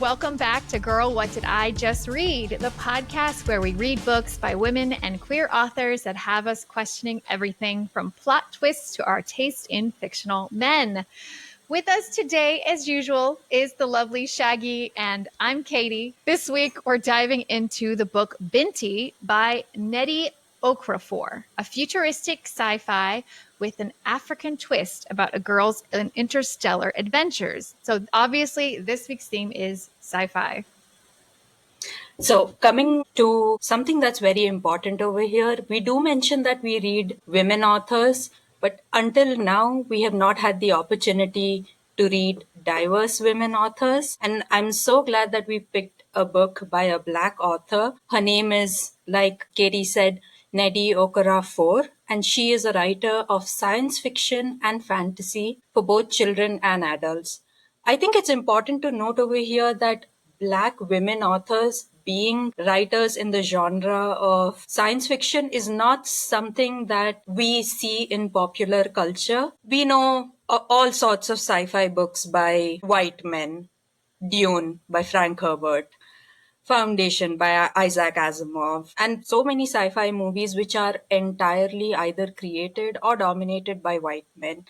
Welcome back to Girl, What Did I Just Read? The podcast where we read books by women and queer authors that have us questioning everything from plot twists to our taste in fictional men. With us today, as usual, is the lovely Shaggy, and I'm Katie. This week, we're diving into the book Binti by Nnedi Okrafor, a futuristic sci-fi with an African twist about a girl's interstellar adventures. So obviously, this week's theme is sci-fi. So coming to something that's very important over here, we do mention that we read women authors, but until now, we have not had the opportunity to read diverse women authors. And I'm so glad that we picked a book by a Black author. Her name is, like Katie said, Nnedi Okrafor, and she is a writer of science fiction and fantasy for both children and adults. I think it's important to note over here that Black women authors being writers in the genre of science fiction is not something that we see in popular culture. We know all sorts of sci-fi books by white men. Dune by Frank Herbert. Foundation by Isaac Asimov, and so many sci-fi movies which are entirely either created or dominated by white men.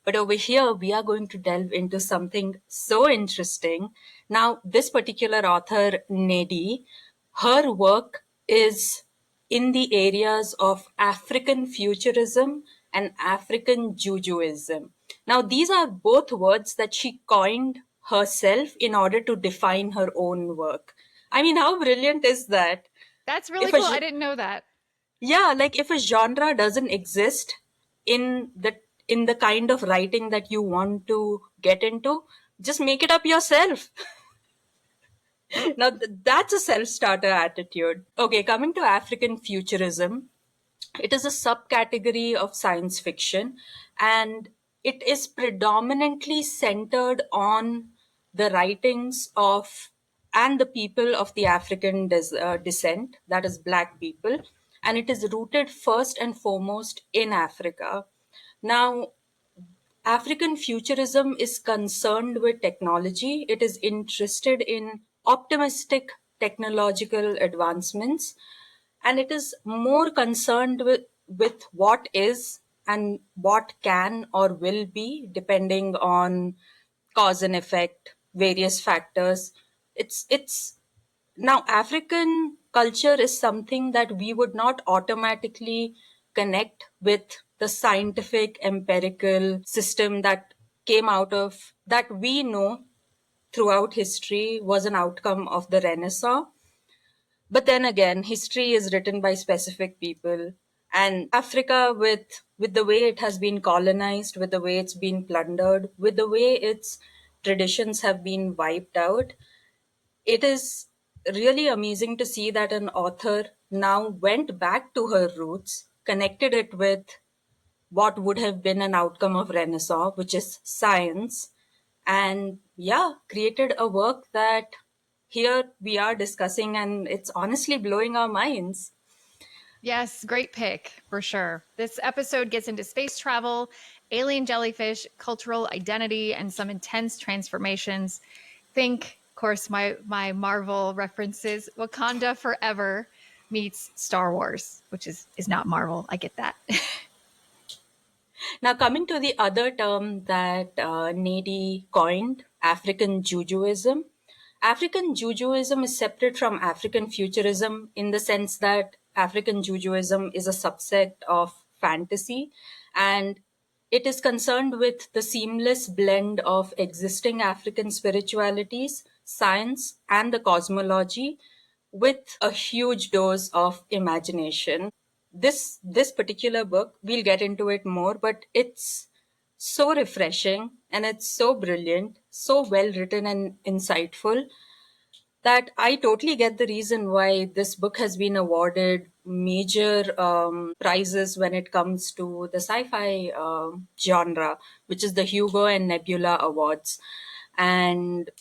But over here, we are going to delve into something so interesting. Now, this particular author, Nnedi, her work is in the areas of African futurism and Africanjujuism. Now, these are both words that she coined herself in order to define her own work. I mean, how brilliant is that? That's really cool. I didn't know that. Yeah, like if a genre doesn't exist in the kind of writing that you want to get into, just make it up yourself. Now that's a self-starter attitude. Okay, coming to African futurism, it is a subcategory of science fiction, and it is predominantly centered on the writings of and the people of the African descent, that is Black people, and it is rooted first and foremost in Africa. Now, African futurism is concerned with technology. It is interested in optimistic technological advancements, and it is more concerned with what is and what can or will be depending on cause and effect, various factors. It's now African culture is something that we would not automatically connect with the scientific empirical system that came out of that we know throughout history was an outcome of the Renaissance. But then again, history is written by specific people, and Africa, with the way it has been colonized, with the way it's been plundered, with the way its traditions have been wiped out, it is really amazing to see that an author now went back to her roots, connected it with what would have been an outcome of Renaissance, which is science, and yeah, created a work that here we are discussing, and it's honestly blowing our minds. Yes, great pick for sure. This episode gets into space travel, alien jellyfish, cultural identity, and some intense transformations. Think, of course, my Marvel references. Wakanda Forever meets Star Wars, which is not Marvel. I get that. Now, coming to the other term that Nnedi coined, Africanjujuism. Africanjujuism is separate from African futurism in the sense that Africanjujuism is a subset of fantasy, and it is concerned with the seamless blend of existing African spiritualities, science, and the cosmology with a huge dose of imagination. This particular book, we'll get into it more, but it's so refreshing and it's so brilliant, so well written and insightful that I totally get the reason why this book has been awarded major prizes when it comes to the sci-fi genre, which is the Hugo and Nebula Awards. And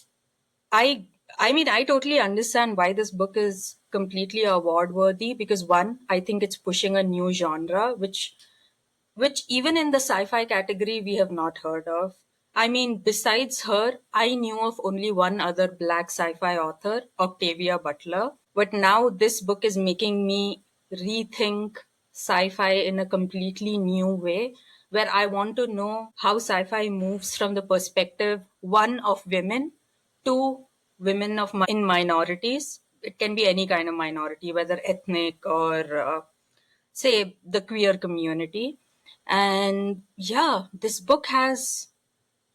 I I mean, I totally understand why this book is completely award worthy because one, I think it's pushing a new genre which even in the sci-fi category we have not heard of. I mean, besides her, I knew of only one other black sci-fi author, Octavia Butler. But now this book is making me rethink sci-fi in a completely new way, where I want to know how sci-fi moves from the perspective, one, of women, two, women in minorities. It can be any kind of minority, whether ethnic or say the queer community. And yeah, this book has,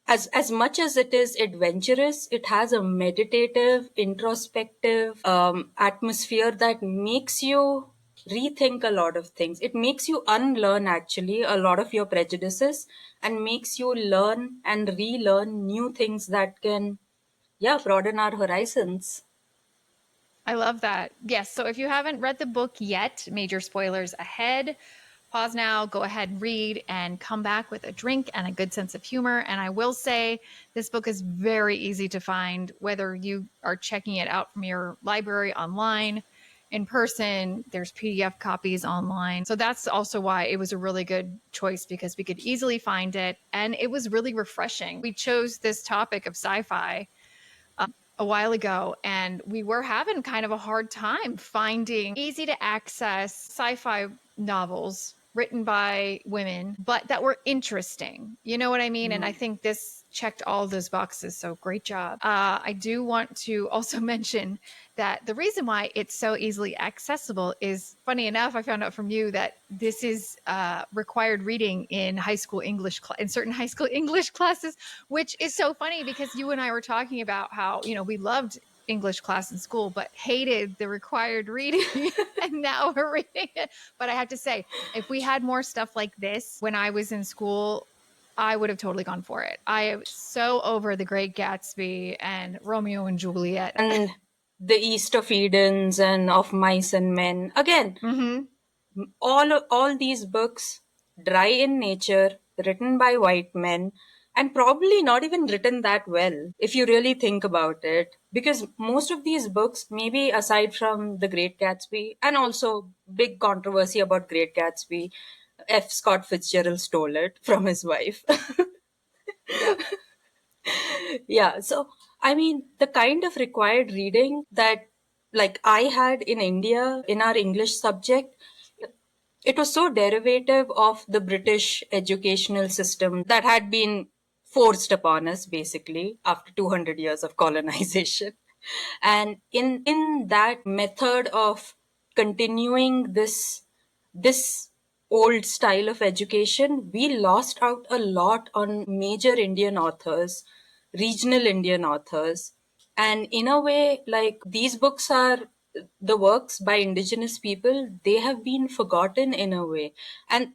as much as it is adventurous, it has a meditative, introspective atmosphere that makes you rethink a lot of things. It makes you unlearn actually a lot of your prejudices and makes you learn and relearn new things that can, yeah, broaden our horizons. I love that. Yes. So if you haven't read the book yet, major spoilers ahead. Pause now, go ahead, read, and come back with a drink and a good sense of humor. And I will say this book is very easy to find, whether you are checking it out from your library online, in person, there's PDF copies online. So that's also why it was a really good choice, because we could easily find it and it was really refreshing. We chose this topic of sci-fi a while ago, and we were having kind of a hard time finding easy to access sci-fi novels written by women, but that were interesting. You know what I mean? And I think this checked all those boxes. So great job. I do want to also mention that the reason why it's so easily accessible is, funny enough, I found out from you that this is required reading in high school English in certain high school English classes, which is so funny because you and I were talking about how, you know, we loved English class in school, but hated the required reading. And now we're reading it. But I have to say, if we had more stuff like this when I was in school, I would have totally gone for it. I am so over The Great Gatsby and Romeo and Juliet. And the East of Edens and Of Mice and Men. Again, all these books, dry in nature, written by white men, and probably not even written that well, if you really think about it. Because most of these books, maybe aside from The Great Gatsby, and also big controversy about Great Gatsby, F. Scott Fitzgerald stole it from his wife. Yep. Yeah, so I mean, the kind of required reading that like I had in India in our English subject, it was so derivative of the British educational system that had been forced upon us basically after 200 years of colonization. And in that method of continuing this old style of education, we lost out a lot on major Indian authors, regional Indian authors. And in a way, like these books are the works by indigenous people, they have been forgotten in a way. And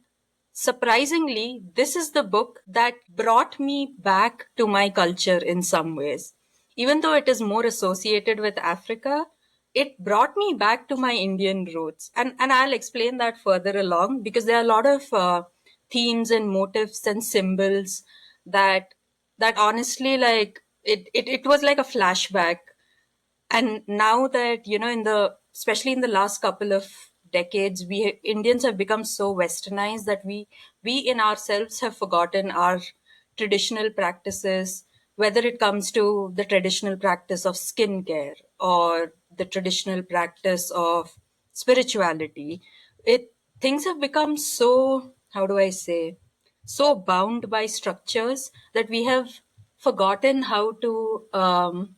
surprisingly, this is the book that brought me back to my culture in some ways. Even though it is more associated with Africa, it brought me back to my Indian roots. And I'll explain that further along because there are a lot of themes and motifs and symbols that honestly, like it was like a flashback. And now that, you know, especially in the last couple of decades, we Indians have become so westernized that we in ourselves have forgotten our traditional practices, whether it comes to the traditional practice of skincare or the traditional practice of spirituality. It Things have become so, how do I say, so bound by structures that we have forgotten how to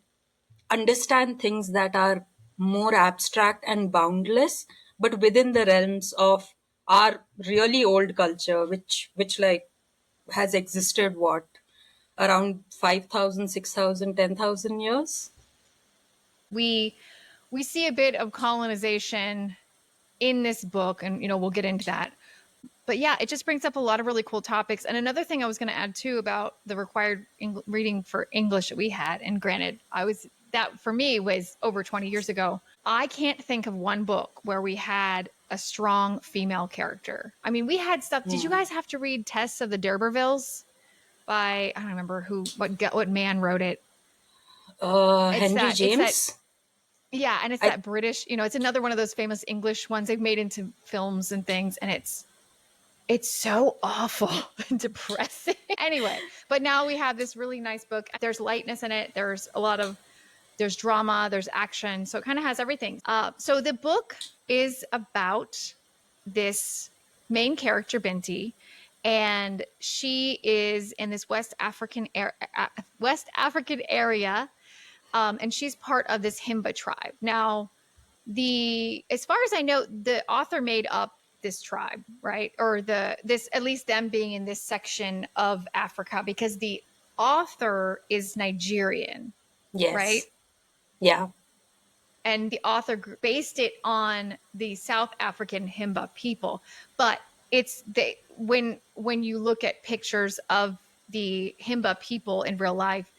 understand things that are more abstract and boundless, but within the realms of our really old culture, which like has existed what, around 5,000, 6,000, 10,000 years. we we see a bit of colonization in this book, and you know, we'll get into that. But yeah, it just brings up a lot of really cool topics. And another thing I was going to add too about the required reading for English that we had, and granted, that for me was over 20 years ago. I can't think of one book where we had a strong female character. I mean, we had stuff. Did you guys have to read Tess of the D'Urbervilles by, I don't remember what man wrote it. Henry It's that James. yeah, and it's I that British, you know, it's another one of those famous English ones they've made into films and things, and it's It's so awful and depressing. Anyway, but now we have this really nice book. There's lightness in it. There's there's drama, there's action. So it kind of has everything. So the book is about this main character, Binti, and she is in this West African area, and she's part of this Himba tribe. Now, as far as I know, the author made up this tribe, right? Or at least them being in this section of Africa, because the author is Nigerian, right? Yes. Yeah. And the author based it on the South African Himba people. But when you look at pictures of the Himba people in real life,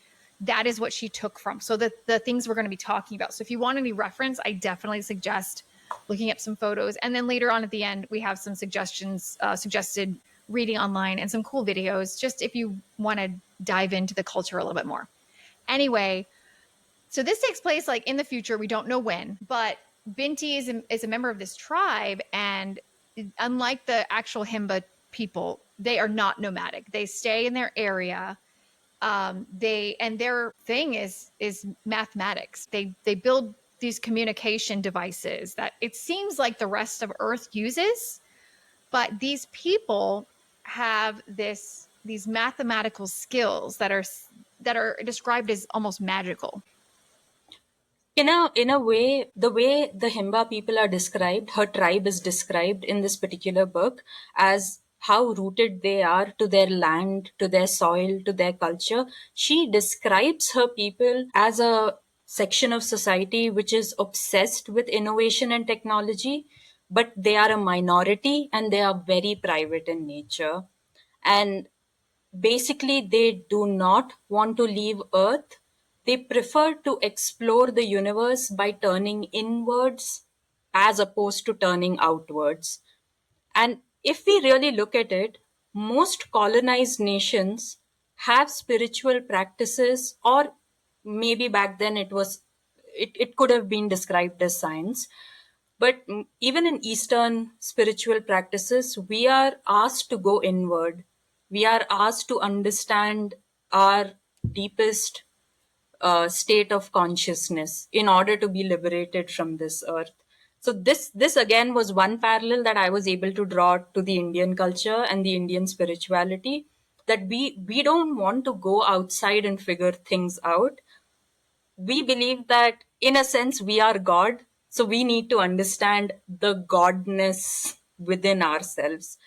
that is what she took from. So the things we're going to be talking about. So if you want any reference, I definitely suggest looking up some photos. And then later on at the end, we have some suggested reading online and some cool videos, just if you want to dive into the culture a little bit more. Anyway, so this takes place like in the future. We don't know when, but Binti is a member of this tribe. And unlike the actual Himba people, they are not nomadic. They stay in their area. Their thing is mathematics. They build these communication devices that it seems like the rest of Earth uses, but these people have these mathematical skills that are described as almost magical. In a way, the way the Himba people are described, her tribe is described in this particular book as how rooted they are to their land, to their soil, to their culture. She describes her people as a section of society which is obsessed with innovation and technology, but they are a minority and they are very private in nature. And basically, they do not want to leave Earth. They prefer to explore the universe by turning inwards as opposed to turning outwards. And if we really look at it, most colonized nations have spiritual practices, or maybe back then it could have been described as science. But even in Eastern spiritual practices, we are asked to go inward. We are asked to understand our deepest state of consciousness in order to be liberated from this earth. So this again was one parallel that I was able to draw to the Indian culture and the Indian spirituality, that we don't want to go outside and figure things out. We believe that in a sense we are God, so we need to understand the godness within ourselves.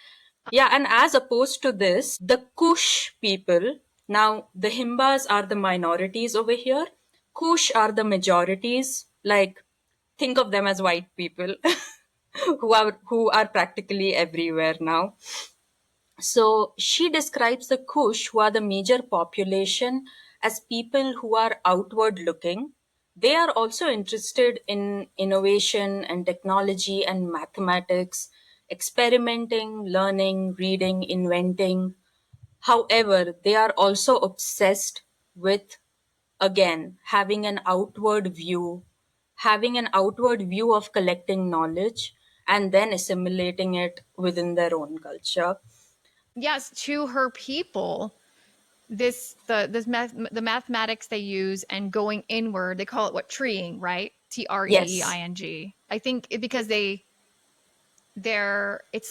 Yeah, and as opposed to this, the Kush people, now the Himbas are the minorities over here, Kush are the majorities. Like, think of them as white people who are practically everywhere now. So she describes the Kush, who are the major population, as people who are outward looking. They are also interested in innovation and technology and mathematics, experimenting, learning, reading, inventing. However, they are also obsessed with, again, having an outward view of collecting knowledge and then assimilating it within their own culture. Yes, to her people, the mathematics they use and going inward, they call it what, treeing, right? Yes. Treeing. I think because it's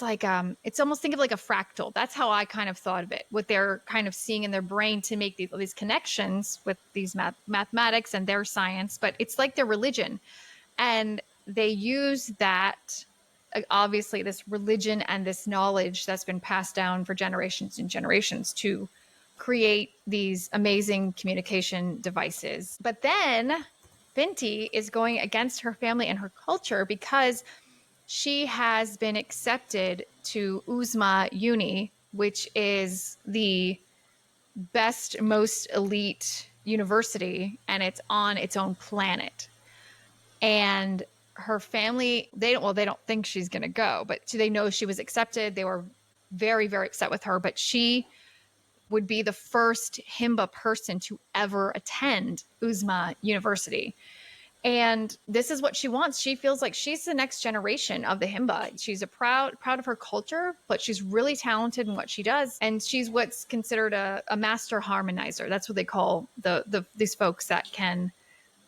like it's almost, think of like a fractal. That's how I kind of thought of it, what they're kind of seeing in their brain to make these connections with these mathematics and their science. But it's like their religion, and they use that, obviously, this religion and this knowledge that's been passed down for generations and generations to create these amazing communication devices. But then Binti is going against her family and her culture because she has been accepted to Uzma Uni, which is the best, most elite university, and it's on its own planet. And her family, they don't think she's going to go, but they know she was accepted. They were very, very upset with her, but she would be the first Himba person to ever attend Uzma University. And this is what she wants. She feels like she's the next generation of the Himba. She's proud of her culture, but she's really talented in what she does. And she's what's considered a master harmonizer. That's what they call these folks that can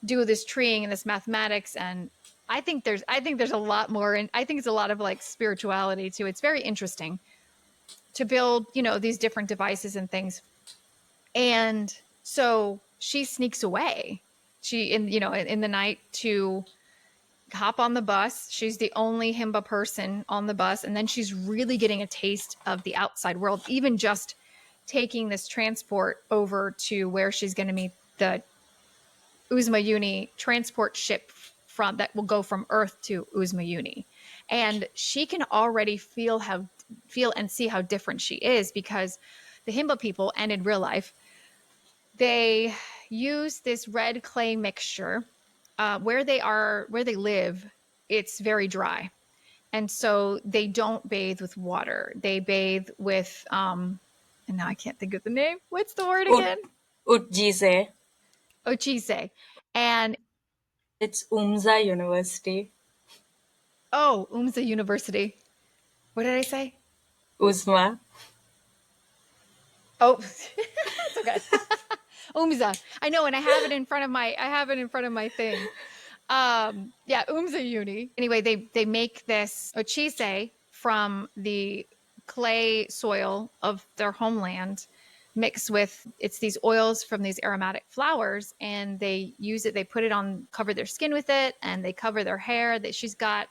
do this treeing and this mathematics. And I think there's a lot more, and I think it's a lot of like spirituality too. It's very interesting to build, these different devices and things. And so she sneaks away. In the night to hop on the bus. She's the only Himba person on the bus. And then she's really getting a taste of the outside world, even just taking this transport over to where she's going to meet the Uzma transport ship that will go from Earth to Uzma. And she can already feel and see how different she is, because the Himba people, and in real life, they use this red clay mixture. Where they live, it's very dry. And so they don't bathe with water. They bathe with, and now I can't think of the name. What's the word again? Utjise. Ochise. And it's Umza University. Oh, Umza University. What did I say? Uzma. Oh, it's okay. Umza. I know, and I have it in front of my thing. Yeah, Umza Uni. Anyway, they make this ochise from the clay soil of their homeland, mixed with these oils from these aromatic flowers, and they use it. They put it on, cover their skin with it, and they cover their hair. That she's got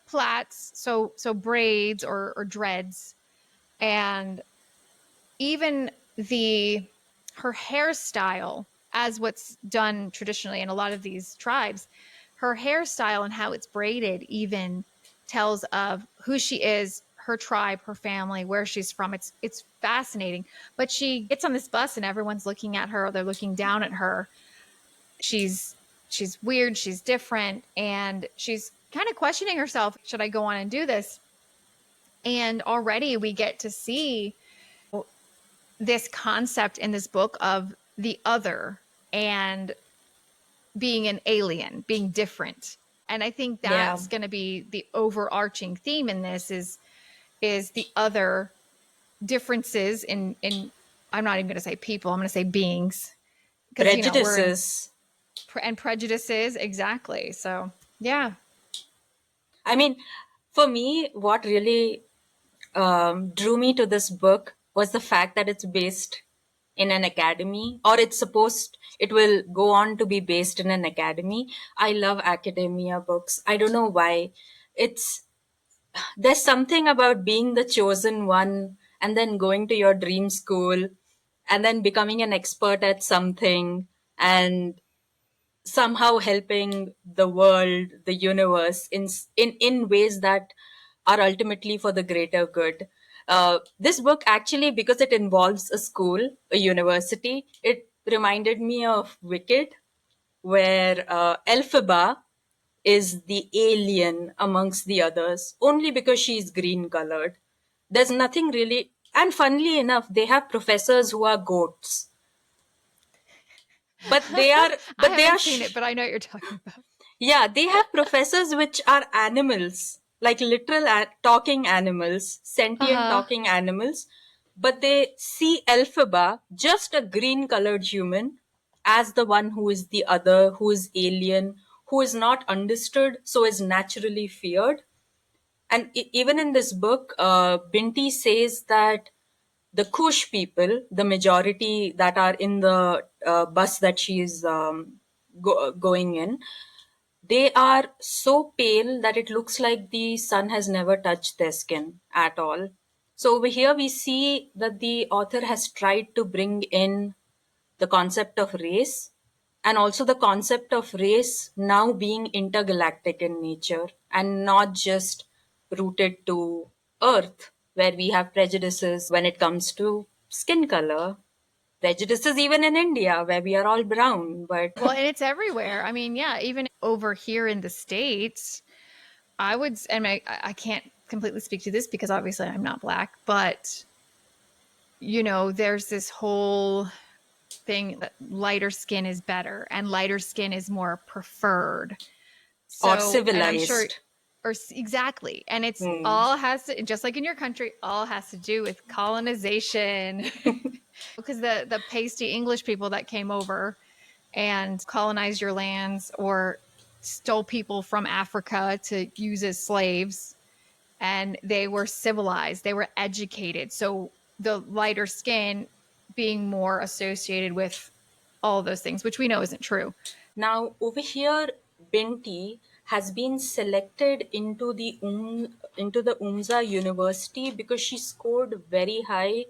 plaits, so braids or dreads, and even her hairstyle, as what's done traditionally in a lot of these tribes, her hairstyle and how it's braided even tells of who she is, her tribe, her family, where she's from. It's fascinating. But she gets on this bus and everyone's looking at her, or they're looking down at her. She's weird, she's different, and she's kind of questioning herself, should I go on and do this? And already we get to see this concept in this book of the other and being an alien, being different. And I think that's going to be the overarching theme in this is the other differences in I'm not even going to say people, I'm going to say beings. Prejudices. And prejudices, exactly. So, yeah. I mean, for me, what really drew me to this book was the fact that it's based in an academy, or it will go on to be based in an academy. I love academia books. I don't know why. There's something about being the chosen one and then going to your dream school and then becoming an expert at something and somehow helping the world, the universe in ways that are ultimately for the greater good. This book actually, because it involves a school, a university, it reminded me of Wicked, where Elphaba is the alien amongst the others only because she's green colored. There's nothing really, and funnily enough, they have professors who are goats. But they are, I haven't seen it, but I know what you're talking about. Yeah, they have professors which are animals, like literal talking animals, sentient talking animals. But they see Elphaba, just a green colored human, as the one who is the other, who is alien, who is not understood, so is naturally feared. And even in this book, Binti says that the Kush people, the majority that are in the bus that she is going in, they are so pale that it looks like the sun has never touched their skin at all. So over here we see that the author has tried to bring in the concept of race, and also the concept of race now being intergalactic in nature and not just rooted to Earth, where we have prejudices when it comes to skin color. Prejudices even in India, where we are all brown. But well, and it's everywhere. I mean, yeah, even over here in the States, I can't completely speak to this because obviously I'm not Black, but there's this whole thing that lighter skin is better and lighter skin is more preferred. Or So, and I'm sure, civilized. or exactly. And it's all has to, just like in your country, all has to do with colonization. Because the pasty English people that came over and colonized your lands or stole people from Africa to use as slaves, and they were civilized, they were educated. So the lighter skin being more associated with all of those things, which we know isn't true. Now, over here, Binti has been selected into the UMSA University because she scored very high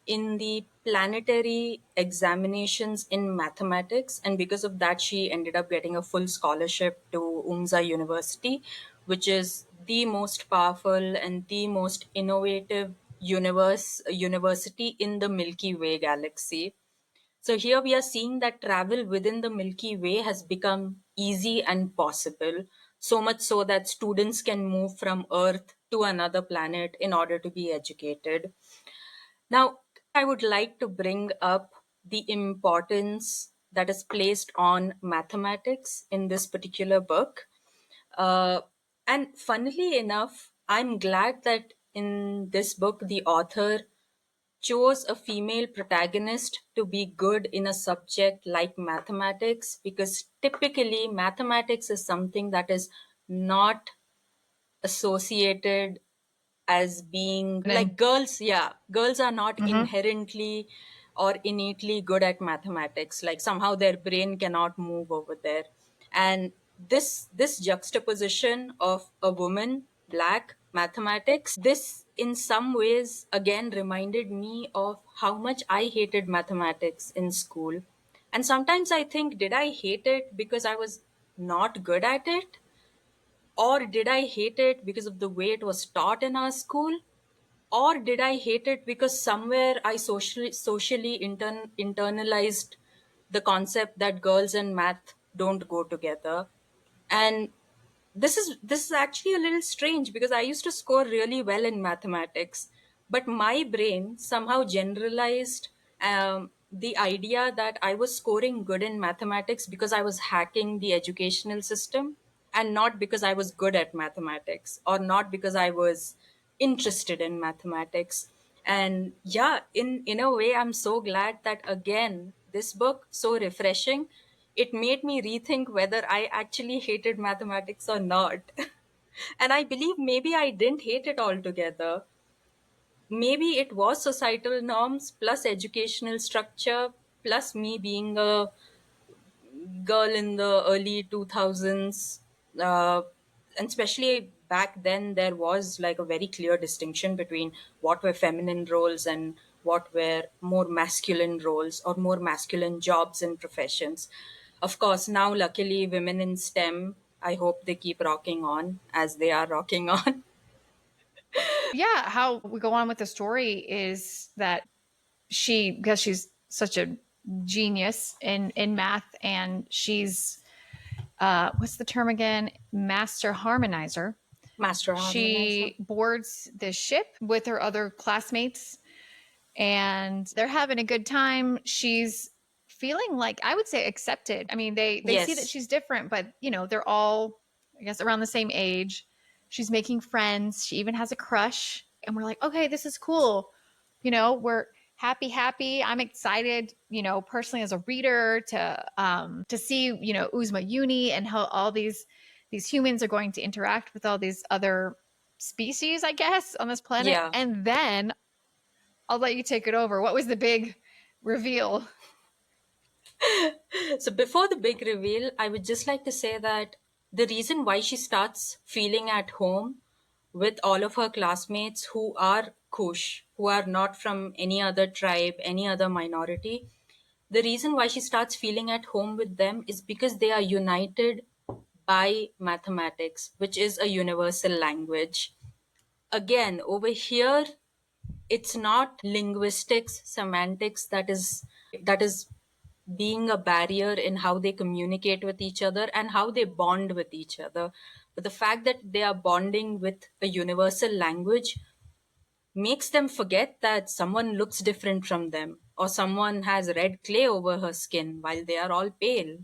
in the planetary examinations in mathematics, and because of that, she ended up getting a full scholarship to UMSA University, which is the most powerful and the most innovative university in the Milky Way galaxy. So here we are seeing that travel within the Milky Way has become easy and possible, so much so that students can move from Earth to another planet in order to be educated. Now, I would like to bring up the importance that is placed on mathematics in this particular book. Uh, and funnily enough, I'm glad that in this book, the author chose a female protagonist to be good in a subject like mathematics, because typically mathematics is something that is not associated as being And then, like girls. Yeah, girls are not mm-hmm. inherently or innately good at mathematics, like somehow their brain cannot move over there. And this juxtaposition of a woman, black, mathematics, this in some ways again reminded me of how much I hated mathematics in school. And sometimes I think, did I hate it because I was not good at it, or did I hate it because of the way it was taught in our school? Or did I hate it because somewhere I internalized the concept that girls and math don't go together? And this is actually a little strange because I used to score really well in mathematics, but my brain somehow generalized the idea that I was scoring good in mathematics because I was hacking the educational system, and not because I was good at mathematics or not because I was interested in mathematics. And yeah, in a way, I'm so glad that again this book, so refreshing, it made me rethink whether I actually hated mathematics or not. And I believe maybe I didn't hate it altogether. Maybe it was societal norms plus educational structure plus me being a girl in the early 2000s. And especially back then, there was like a very clear distinction between what were feminine roles and what were more masculine roles or more masculine jobs and professions. Of course, now luckily, women in STEM, I hope they keep rocking on as they are rocking on. Yeah, how we go on with the story is that because she's such a genius in math, and she's what's the term again? Master harmonizer. Master harmonizer. She boards the ship with her other classmates and they're having a good time. She's feeling like, I would say, accepted. I mean, they see that Yes. she's different, but they're all, I guess, around the same age. She's making friends. She even has a crush, and we're like, okay, this is cool. We're happy. I'm excited, personally as a reader to see, Uzma Uni and how all these humans are going to interact with all these other species, I guess, on this planet. Yeah. And then I'll let you take it over. What was the big reveal? So before the big reveal, I would just like to say that the reason why she starts feeling at home with all of her classmates who are Kush, who are not from any other tribe, any other minority, the reason why she starts feeling at home with them is because they are united by mathematics, which is a universal language. Again, over here, it's not linguistics, semantics that is being a barrier in how they communicate with each other and how they bond with each other. But the fact that they are bonding with a universal language makes them forget that someone looks different from them or someone has red clay over her skin while they are all pale.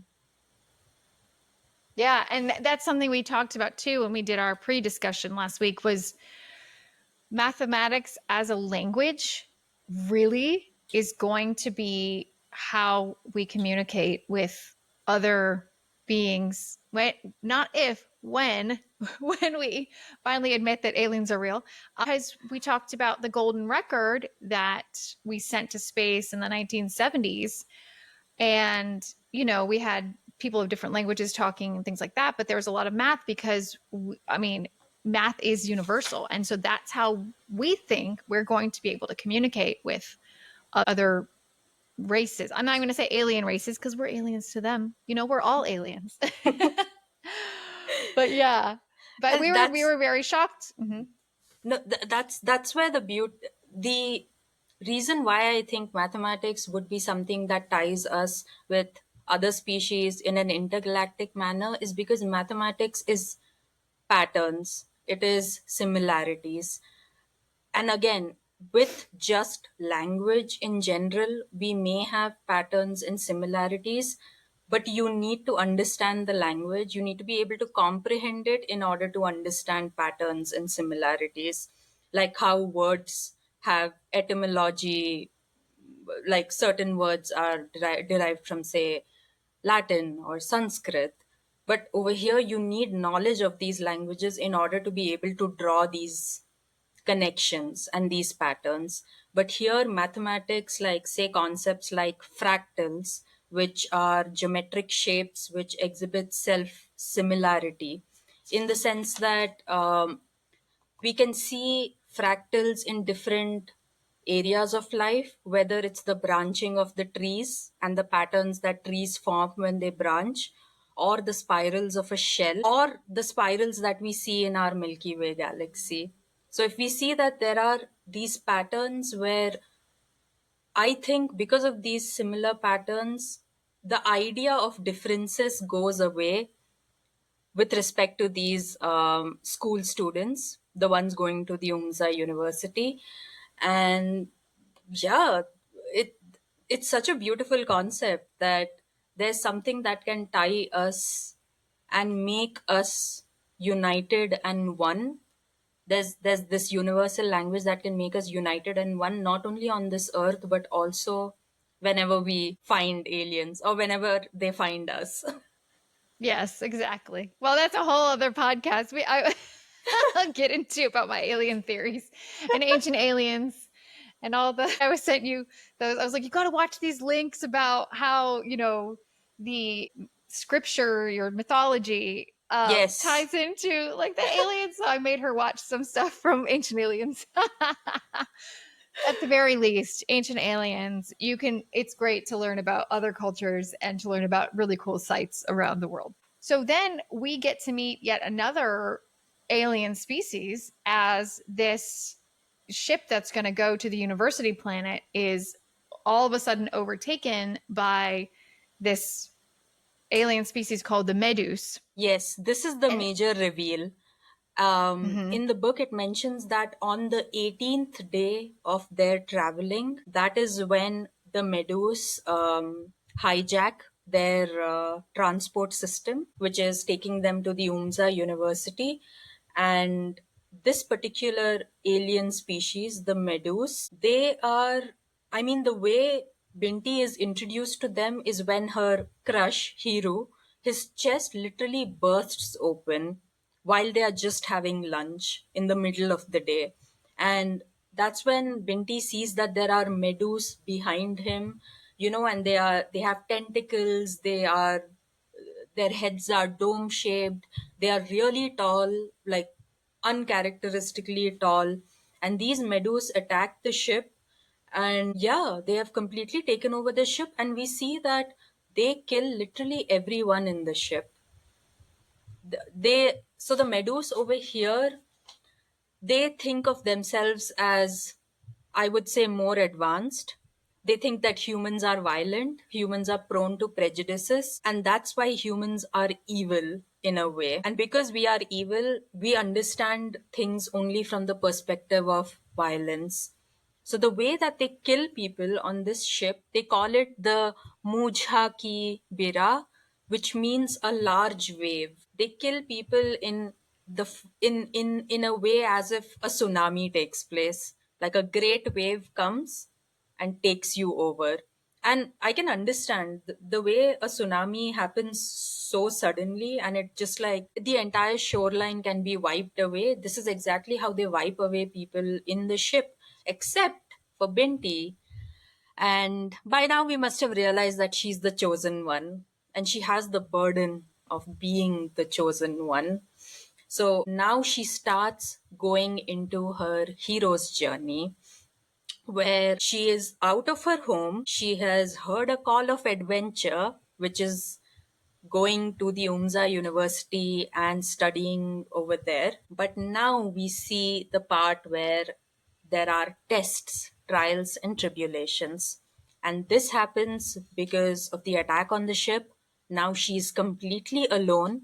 Yeah, and that's something we talked about too when we did our pre-discussion last week was mathematics as a language really is going to be how we communicate with other beings. Not if, when, when we finally admit that aliens are real. Because we talked about the golden record that we sent to space in the 1970s. And, we had people of different languages talking and things like that, but there was a lot of math because, math is universal. And so that's how we think we're going to be able to communicate with other races. I'm not going to say alien races because we're aliens to them. We're all aliens. But yeah, but And we were very shocked. Mm-hmm. no, that's where the reason why I think mathematics would be something that ties us with other species in an intergalactic manner is because mathematics is patterns, it is similarities. And again, with just language in general, we may have patterns and similarities, but you need to understand the language. You need to be able to comprehend it in order to understand patterns and similarities, like how words have etymology, like certain words are derived from, say, Latin or Sanskrit. But over here, you need knowledge of these languages in order to be able to draw these connections and these patterns. But here, mathematics, like, say, concepts like fractals, which are geometric shapes which exhibit self similarity, in the sense that we can see fractals in different areas of life, whether it's the branching of the trees and the patterns that trees form when they branch, or the spirals of a shell, or the spirals that we see in our Milky Way galaxy. So, if we see that there are these patterns where I think because of these similar patterns, the idea of differences goes away with respect to these school students, the ones going to the UMSA University. And yeah, it it's such a beautiful concept that there's something that can tie us and make us united and one. There's this universal language that can make us united and one, not only on this earth, but also whenever we find aliens or whenever they find us. Yes, exactly. Well, that's a whole other podcast. I'll get into about my alien theories and ancient aliens and all the. I was sent you those. I was like, you got to watch these links about how the scripture, your mythology, Yes. ties into like the aliens. So I made her watch some stuff from ancient aliens. At the very least, ancient aliens, it's great to learn about other cultures and to learn about really cool sites around the world. So then we get to meet yet another alien species as this ship that's going to go to the university planet is all of a sudden overtaken by this alien species called the Medus. Yes, this is the And major reveal. In the book, it mentions that on the 18th day of their traveling, that is when the Medus hijack their transport system, which is taking them to the UMSA University. And this particular alien species, the Medus, they are, I mean, the way Binti is introduced to them is when her crush, Hiru, his chest literally bursts open while they are just having lunch in the middle of the day. And that's when Binti sees that there are Medus behind him, and they have tentacles, their heads are dome shaped, they are really tall, like uncharacteristically tall. And these Medus attack the ship, and yeah, they have completely taken over the ship, and we see that they kill literally everyone in the ship. The Medus over here, they think of themselves as, I would say, more advanced. They think that humans are violent, humans are prone to prejudices, and that's why humans are evil in a way. And because we are evil, we understand things only from the perspective of violence. So the way that they kill people on this ship, they call it the Mujha ki Bira, which means a large wave. They kill people in in a way as if a tsunami takes place, like a great wave comes and takes you over. And I can understand the way a tsunami happens so suddenly, and it just like the entire shoreline can be wiped away. This is exactly how they wipe away people in the ship, except for Binti. And by now, we must have realized that she's the chosen one, and she has the burden of being the chosen one. So now she starts going into her hero's journey, where she is out of her home. She has heard a call of adventure, which is going to the Umza University and studying over there. But now we see the part where there are tests, trials, and tribulations. And this happens because of the attack on the ship. Now she's completely alone.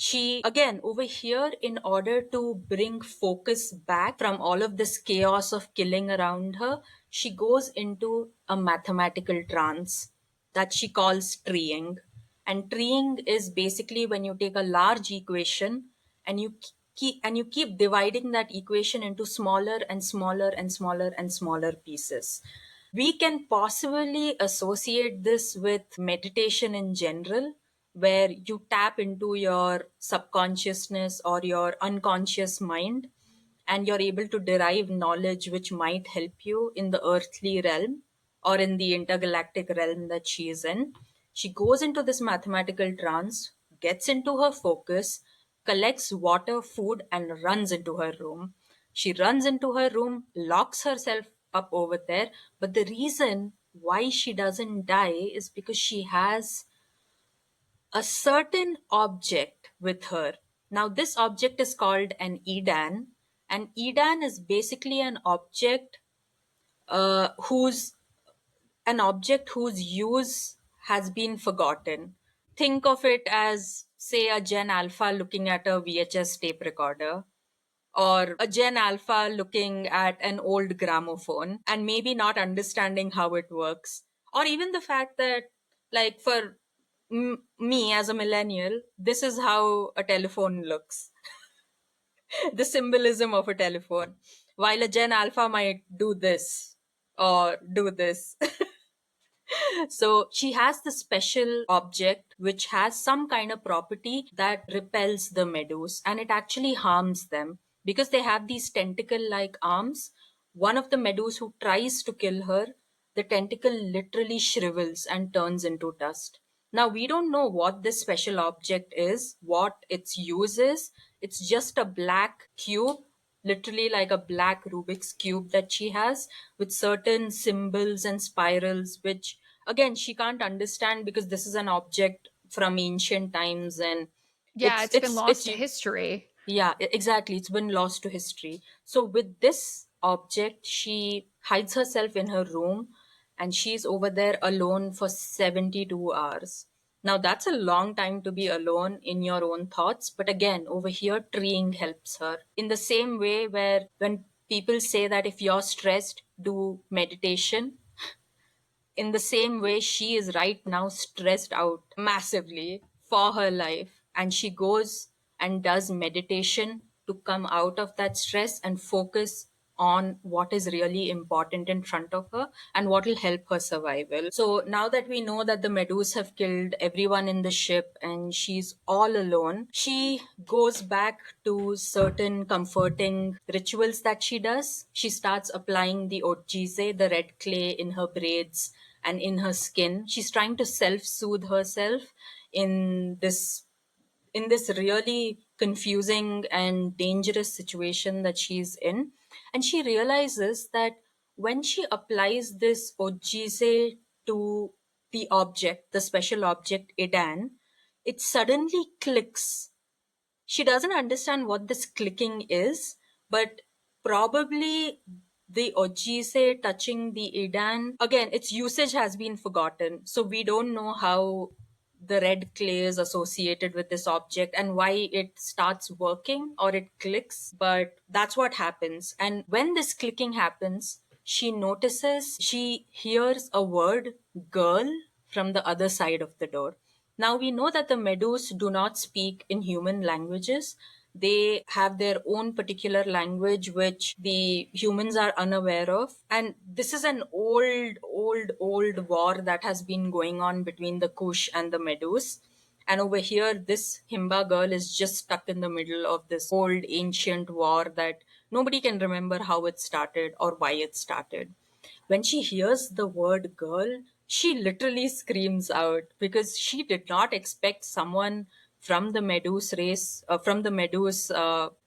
She, again, over here, in order to bring focus back from all of this chaos of killing around her, she goes into a mathematical trance that she calls treeing. And treeing is basically when you take a large equation and you keep dividing that equation into smaller and smaller and smaller and smaller pieces. We can possibly associate this with meditation in general, where you tap into your subconsciousness or your unconscious mind, and you're able to derive knowledge which might help you in the earthly realm or in the intergalactic realm that she is in. She goes into this mathematical trance, gets into her focus, collects water, food, and runs into her room. She runs into her room, locks herself up over there. But the reason why she doesn't die is because she has a certain object with her. Now, this object is called an Edan, and Edan is basically whose an object whose use has been forgotten. Think of it as, say, a Gen Alpha looking at a VHS tape recorder, or a Gen Alpha looking at an old gramophone and maybe not understanding how it works. Or even the fact that, like, for me as a millennial, this is how a telephone looks. The symbolism of a telephone. While a Gen Alpha might do this or do this. So she has the special object which has some kind of property that repels the meadows, and it actually harms them because they have these tentacle like arms. One of the meadows who tries to kill her, the tentacle literally shrivels and turns into dust. Now, we don't know what this special object is, what its use is. It's just a black cube, literally like a black Rubik's cube that she has, with certain symbols and spirals, which again she can't understand because this is an object from ancient times, and Yeah, it's been lost it's to history. yeah, exactly. It's been lost to history. So with this object, she hides herself in her room and she's over there alone for 72 hours. Now that's a long time to be alone in your own thoughts. But again, over here, treeing helps her. In the same way where when people say that if you're stressed, do meditation, in the same way, she is right now stressed out massively for her life. And she goes and does meditation to come out of that stress and focus on what is really important in front of her and what will help her survival. So now that we know that the Medus have killed everyone in the ship and she's all alone, she goes back to certain comforting rituals that she does. She starts applying the Otjize, the red clay, in her braids and in her skin. She's trying to self-soothe herself in this really confusing and dangerous situation that she's in. And she realizes that when she applies this Ojise to the object, the special object Edan, it suddenly clicks. She doesn't understand what this clicking is, but probably the Ojise touching the Edan, again, its usage has been forgotten. So we don't know how the red clay is associated with this object and why it starts working or it clicks, but that's what happens. And when this clicking happens, she hears a word, girl, from the other side of the door. Now we know that the meadows do not speak in human languages. They have their own particular language which the humans are unaware of. And this is an old war that has been going on between the Kush and the meadows. And over here, this Himba girl is just stuck in the middle of this old ancient war that nobody can remember how it started or why it started. When she hears the word girl, she literally screams out because she did not expect someone from the Meduse race, from the Meduse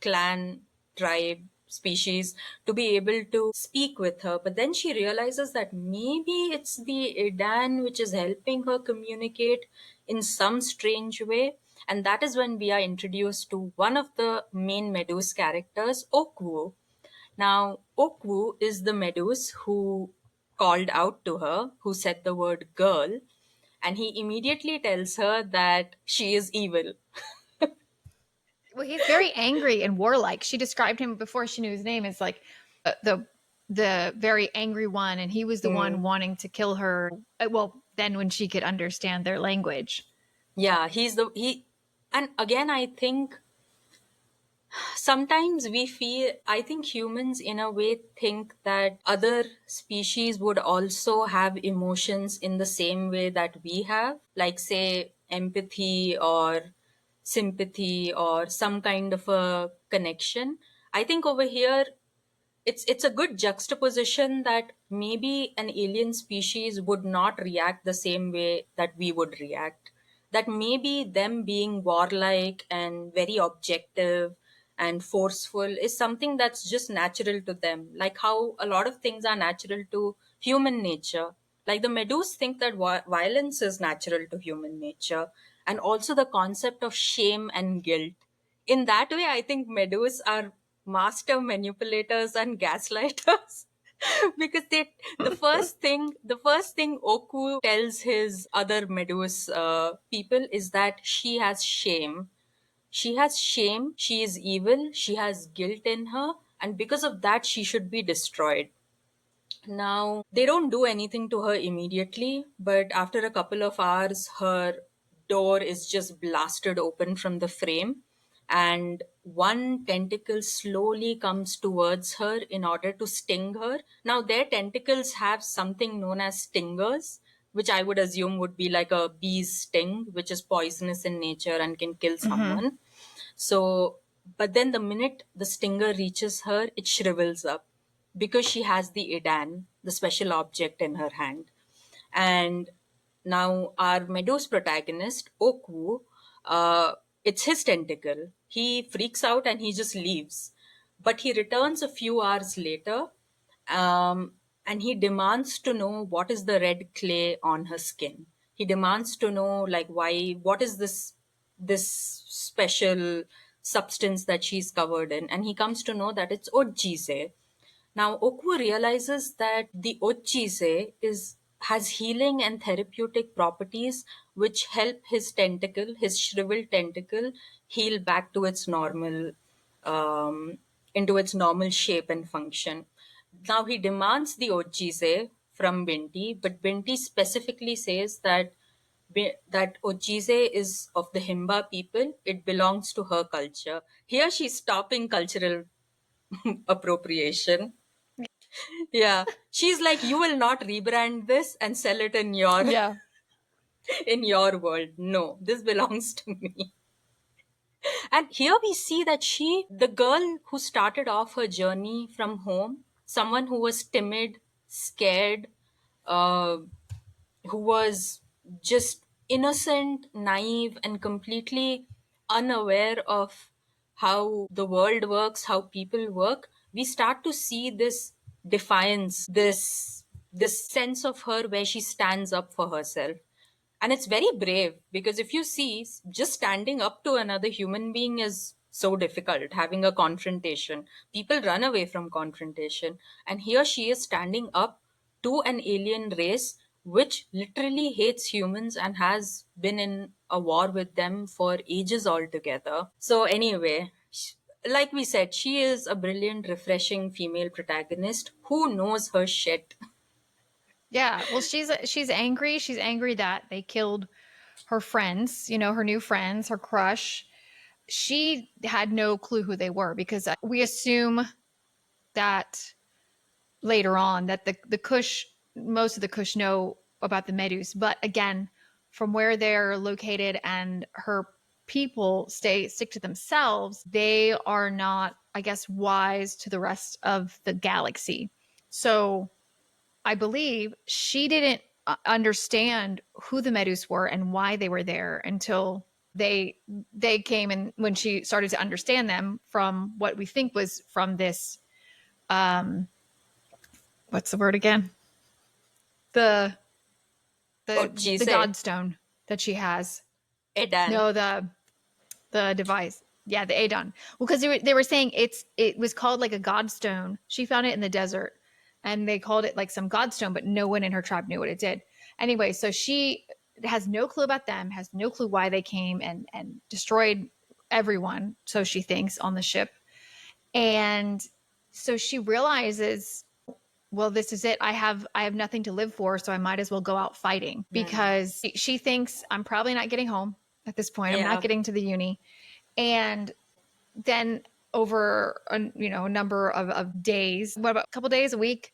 clan, tribe, species to be able to speak with her. But then she realizes that maybe it's the Idan which is helping her communicate in some strange way. And that is when we are introduced to one of the main Meduse characters, Okwu. Now, Okwu is the Meduse who called out to her, who said the word girl, and he immediately tells her that she is evil. Well, he's very angry and warlike. She described him before she knew his name as like the the very angry one, and he was the one Mm. wanting to kill her. Well, then when she could understand their language. Yeah, and again, I think sometimes I think humans in a way think that other species would also have emotions in the same way that we have, like, say, empathy or sympathy or some kind of a connection. I think over here, it's a good juxtaposition that maybe an alien species would not react the same way that we would react, that maybe them being warlike and very objective and forceful is something that's just natural to them, like how a lot of things are natural to human nature. Like the Meduse think that violence is natural to human nature, and also the concept of shame and guilt. In that way, I think meadows are master manipulators and gaslighters. Because the first thing Oku tells his other meadows people is that she has shame, she is evil, she has guilt in her, and because of that she should be destroyed. Now, they don't do anything to her immediately, but after a couple of hours, her door is just blasted open from the frame, and one tentacle slowly comes towards her in order to sting her. Now, their tentacles have something known as stingers, which I would assume would be like a bee's sting, which is poisonous in nature and can kill Mm-hmm. someone. So, but then the minute the stinger reaches her, it shrivels up because she has the Idan, the special object in her hand. And now our Meadows protagonist, Okwu, uh, it's his tentacle. He freaks out and he just leaves. But he returns a few hours later, um, and he demands to know what is the red clay on her skin. He demands to know, like, what is this special substance that she's covered in, and he comes to know that it's Ojise. Now, Okwu realizes that the Ochise has healing and therapeutic properties which help his shriveled tentacle, heal back to its um, normal shape and function. Now he demands the Ochise from Binti, but Binti specifically says that that Ochise is of the Himba people. It belongs to her culture. Here she's stopping cultural appropriation. Yeah, she's like, you will not rebrand this and sell it in your Yeah. in your world. No, this belongs to me. And here we see that the girl who started off her journey from home, someone who was timid, scared, uh, who was just innocent, naive, and completely unaware of how the world works, how people work, we start to see this defiance, this sense of her where she stands up for herself. And it's very brave because if you see, just standing up to another human being is so difficult, having a confrontation. People run away from confrontation. And here she is standing up to an alien race which literally hates humans and has been in a war with them for ages altogether. So, anyway, like we said, she is a brilliant, refreshing female protagonist who knows her shit. Yeah, well, she's angry. She's angry that they killed her friends, her new friends, her crush. She had no clue who they were because we assume that later on that the Kush, most of the Kush know about the Medus, but again, from where they're located and her people stick to themselves, they are not, I guess, wise to the rest of the galaxy. So I believe she didn't understand who the Medus were and why they were there until they came, and when she started to understand them from what we think was from this um what's the word again, the Oh, the she's a godstone that she has. Edan. No, the device. Yeah, the Adon. Well, because they were saying it was called like a godstone. She found it in the desert, and they called it like some godstone, but no one in her tribe knew what it did. Anyway, so she has no clue about them, has no clue why they came and destroyed everyone. So she thinks on the ship, and so she realizes, well, this is it. I have nothing to live for, so I might as well go out fighting, because she thinks I'm probably not getting home at this point. I'm not Yeah. getting to the uni. And then over a number of days, what about a couple days, a week,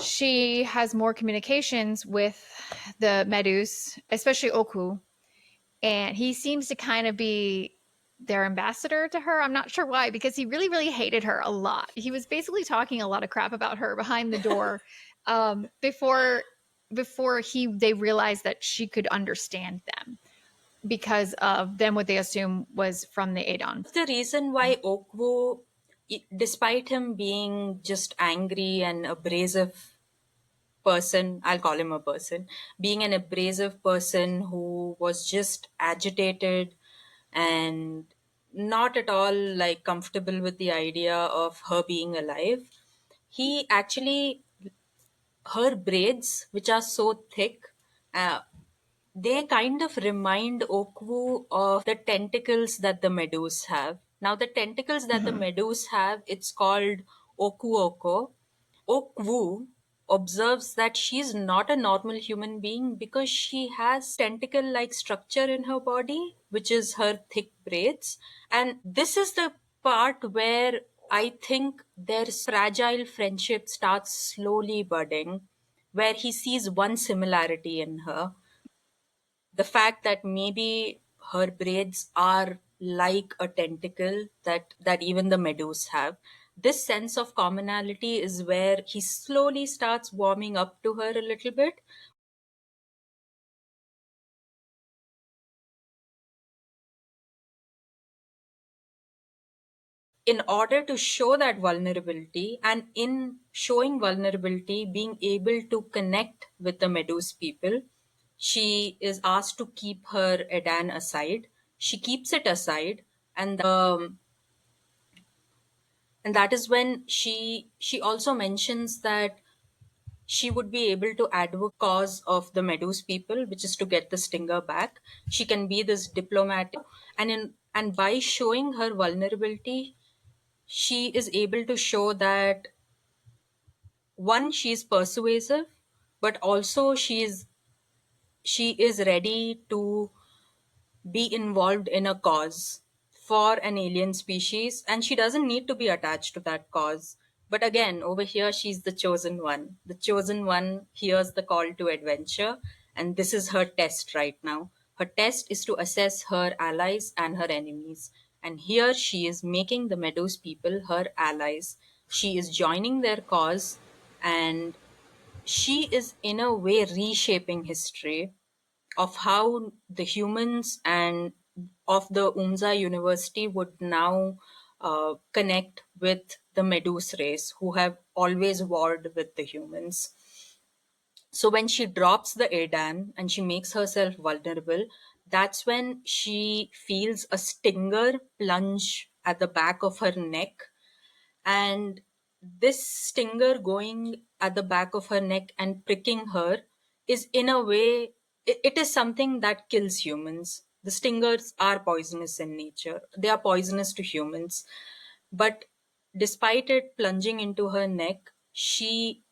she has more communications with the Medus, especially Oku, and he seems to kind of be their ambassador to her. I'm not sure why, because he really, really hated her a lot. He was basically talking a lot of crap about her behind the door, before they realized that she could understand them, because of them what they assume was from the Adon. The reason why Okwo, despite him being just angry and abrasive person, I'll call him a person, being an abrasive person who was just agitated and not at all like comfortable with the idea of her being alive, he actually, her braids, which are so thick, uh, they kind of remind Okwu of the tentacles that the meadows have. Now, the tentacles that the meadows have, it's called Okuoko. Okwu observes that she's not a normal human being because she has tentacle like structure in her body, which is her thick braids. And this is the part where I think their fragile friendship starts slowly budding, where he sees one similarity in her, the fact that maybe her braids are like a tentacle that even the meadows have. This sense of commonality is where he slowly starts warming up to her a little bit. In order to show that vulnerability, and in showing vulnerability, being able to connect with the meadows people, she is asked to keep her Edan aside. She keeps it aside, and that is when she also mentions that she would be able to advocate cause of the Medus people, which is to get the stinger back. She can be this diplomatic, and by showing her vulnerability, she is able to show that, one, she's persuasive, but also she is ready to be involved in a cause for an alien species, and she doesn't need to be attached to that cause. But again, over here, she's the chosen one. The chosen one hears the call to adventure, and this is her test right now. Her test is to assess her allies and her enemies. And here she is making the Meadows people her allies. She is joining their cause, and she is, in a way, reshaping history of how the humans and of the Umza University would now connect with the Medus race, who have always warred with the humans. So when she drops the Adan and she makes herself vulnerable, that's when she feels a stinger plunge at the back of her neck. And this stinger going at the back of her neck and pricking her is, in a way, it is something that kills humans. The stingers are poisonous in nature. They are poisonous to humans. But despite it plunging into her neck, she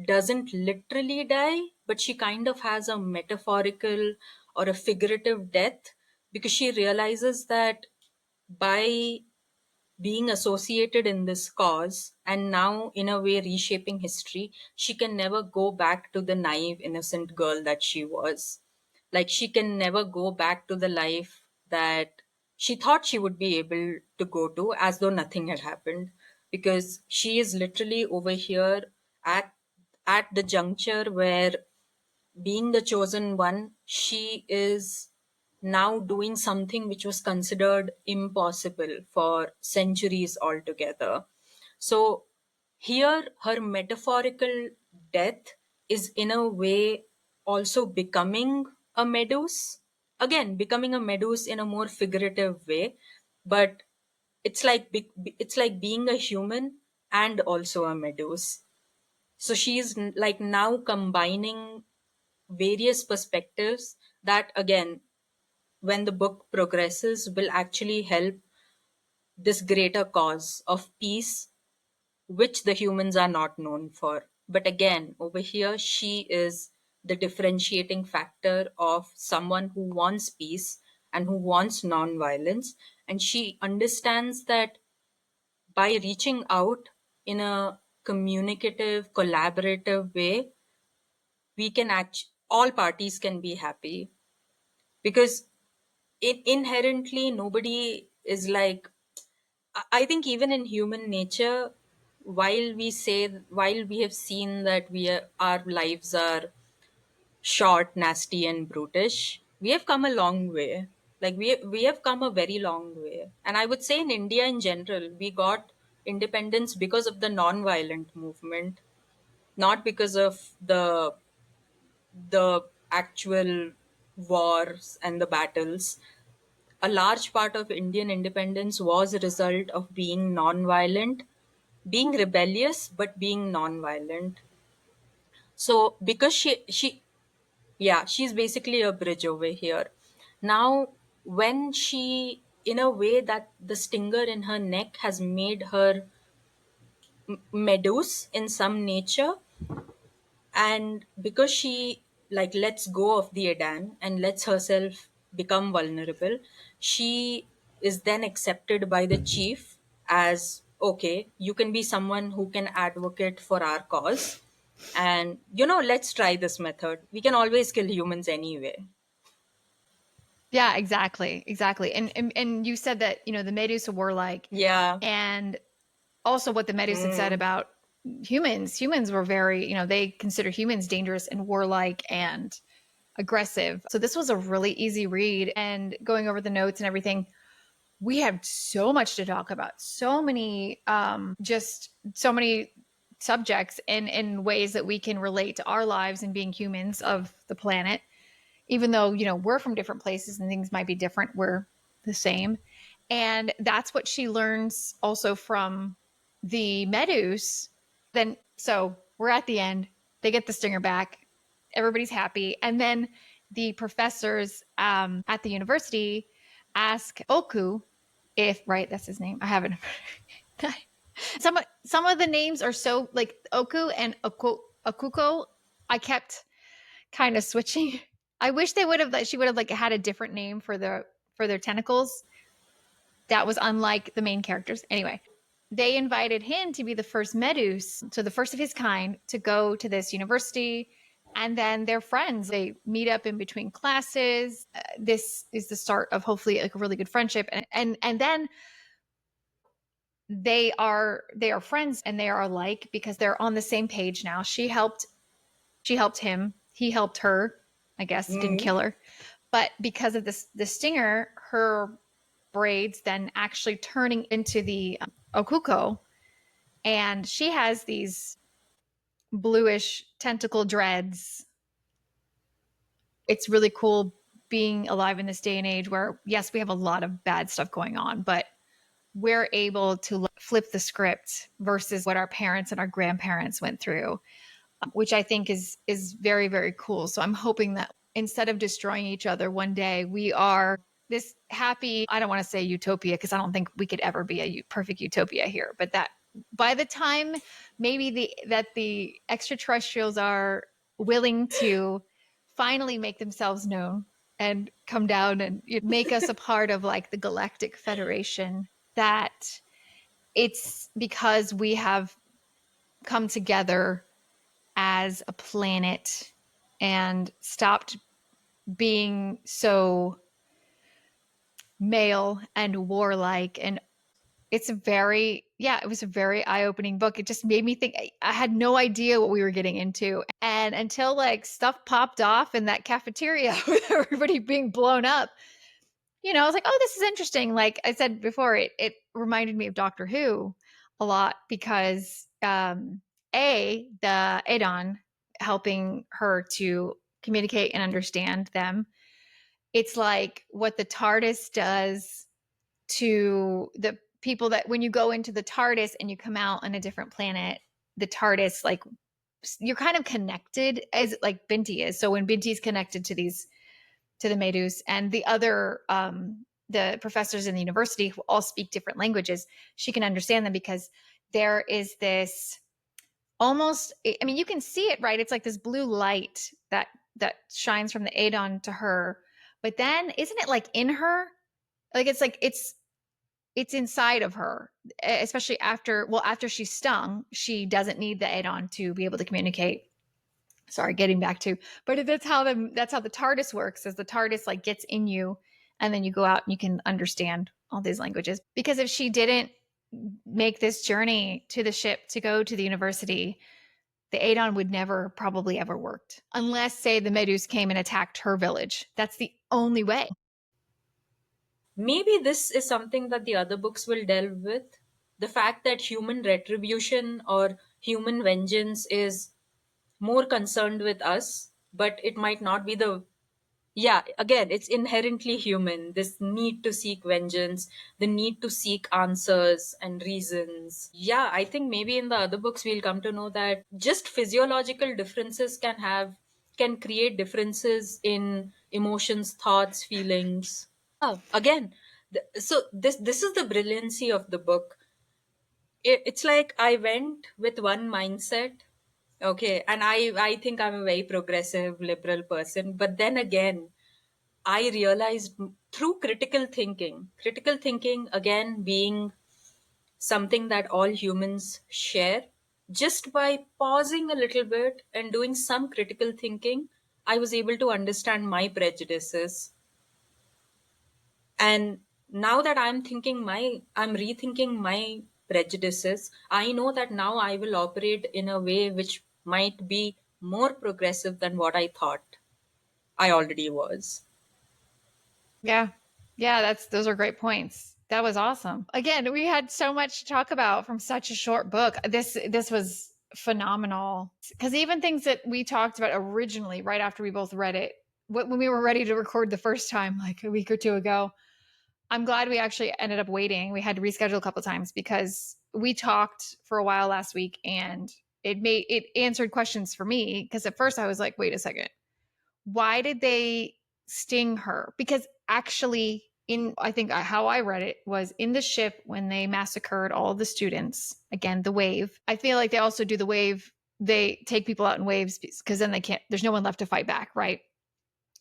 doesn't literally die, but she kind of has a metaphorical or a figurative death, because she realizes that by being associated in this cause and now in a way reshaping history, she can never go back to the naive innocent girl that she was. Like, she can never go back to the life that she thought she would be able to go to, as though nothing had happened, because she is literally over here at the juncture where, being the chosen one, she is now doing something which was considered impossible for centuries altogether. So, here, her metaphorical death is in a way also becoming a Meduse. Again, becoming a Meduse in a more figurative way, but it's like being a human and also a Meduse. So she's like now combining various perspectives that, again, when the book progresses, will actually help this greater cause of peace, which the humans are not known for. But again, over here, she is the differentiating factor of someone who wants peace and who wants non-violence. And she understands that by reaching out in a communicative, collaborative way, we can all parties can be happy, because inherently nobody is like, I think even in human nature, while we have seen that our lives are short, nasty, and brutish, we have come a long way. Like, we have come a very long way. And I would say in India in general, we got independence because of the non-violent movement, not because of the actual wars and the battles. A large part of Indian independence was a result of being non-violent, being rebellious, but being non-violent. So because yeah, she's basically a bridge over here. Now, when she, in a way that the stinger in her neck has made her Meduse in some nature, and because she like lets go of the Adan and lets herself become vulnerable, she is then accepted by the chief as, okay, you can be someone who can advocate for our cause, and let's try this method. We can always kill humans anyway. Yeah, exactly. Exactly. And you said that, the Medus are warlike, Yeah. and also what the Medus had said about humans. Humans were very, they consider humans dangerous and warlike and aggressive. So this was a really easy read, and going over the notes and everything, we have so much to talk about. So many just so many subjects in ways that we can relate to our lives and being humans of the planet. Even though, we're from different places and things might be different, we're the same. And that's what she learns also from the Medus. Then, so we're at the end. They get the stinger back. Everybody's happy. And then the professors at the university ask Oku if, right, that's his name. I haven't. Some of the names are so like Oku and Okuko. I kept kind of switching. I wish they would have that she would have like had a different name for their tentacles. That was unlike the main characters. Anyway, they invited him to be the first Medus, so the first of his kind, to go to this university. And then they're friends. They meet up in between classes. This is the start of hopefully like a really good friendship. And then they are friends, and they are alike because they're on the same page now. She helped him. He helped her. I guess didn't kill her, but because of the stinger, her braids then actually turning into the okuko, and she has these bluish tentacle dreads. It's really cool being alive in this day and age where, yes, we have a lot of bad stuff going on, but we're able to flip the script versus what our parents and our grandparents went through, which I think is very, very cool. So I'm hoping that instead of destroying each other one day, we are this happy, I don't want to say utopia because I don't think we could ever be a perfect utopia here, but that by the time maybe that the extraterrestrials are willing to finally make themselves known and come down and make us a part of like the Galactic Federation, that it's because we have come together as a planet and stopped being so male and warlike. And it's it was a very eye-opening book. It just made me think. I had no idea what we were getting into, and until like stuff popped off in that cafeteria with everybody being blown up, I was like, oh, this is interesting. Like I said before, it reminded me of Doctor Who a lot because the Adon helping her to communicate and understand them, it's like what the TARDIS does to the people that when you go into the TARDIS and you come out on a different planet, the TARDIS, like you're kind of connected as like Binti is. So when Binti's connected to the Medus and the other the professors in the university who all speak different languages, she can understand them because there is this almost, I mean, you can see it, right? It's like this blue light that shines from the Adon to her. But then isn't it like in her? Like it's inside of her, especially after she's stung. She doesn't need the Adon to be able to communicate. Sorry, getting back to, but that's how the TARDIS works. Is the TARDIS like gets in you, and then you go out and you can understand all these languages. Because if she didn't make this journey to the ship to go to the university, the Adon would never probably ever worked unless, say, the Medus came and attacked her village. That's the only way. Maybe this is something that the other books will delve with. The fact that human retribution or human vengeance is more concerned with us, but it might not be the. Yeah, again, it's inherently human. This need to seek vengeance, the need to seek answers and reasons. Yeah, I think maybe in the other books we'll come to know that just physiological differences can create differences in emotions, thoughts, feelings. Again, so this is the brilliancy of the book. It's like I went with one mindset. Okay, and I think I'm a very progressive liberal person, but then again I realized through critical thinking again being something that all humans share, just by pausing a little bit and doing some critical thinking, I was able to understand my prejudices. And now that I'm rethinking my prejudices, I know that now I will operate in a way which might be more progressive than what I thought I already was. Yeah. Yeah, those are great points. That was awesome. Again, we had so much to talk about from such a short book. This was phenomenal. Because even things that we talked about originally, right after we both read it, when we were ready to record the first time, like a week or two ago, I'm glad we actually ended up waiting. We had to reschedule a couple times because we talked for a while last week, and it answered questions for me. Because at first I was like, wait a second, why did they sting her? Because actually, I think how I read it was in the ship when they massacred all of the students, again, the wave. I feel like they also do the wave. They take people out in waves because then there's no one left to fight back, right?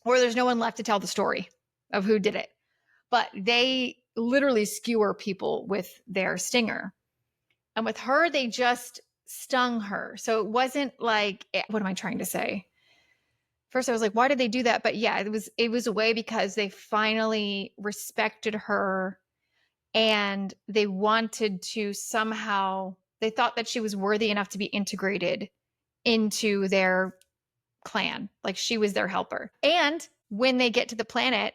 Or there's no one left to tell the story of who did it. But they literally skewer people with their stinger. And with her, they just stung her. So it wasn't like, what am I trying to say? First I was like, why did they do that? But yeah, it was a way because they finally respected her, and they wanted to somehow, they thought that she was worthy enough to be integrated into their clan. Like she was their helper. And when they get to the planet,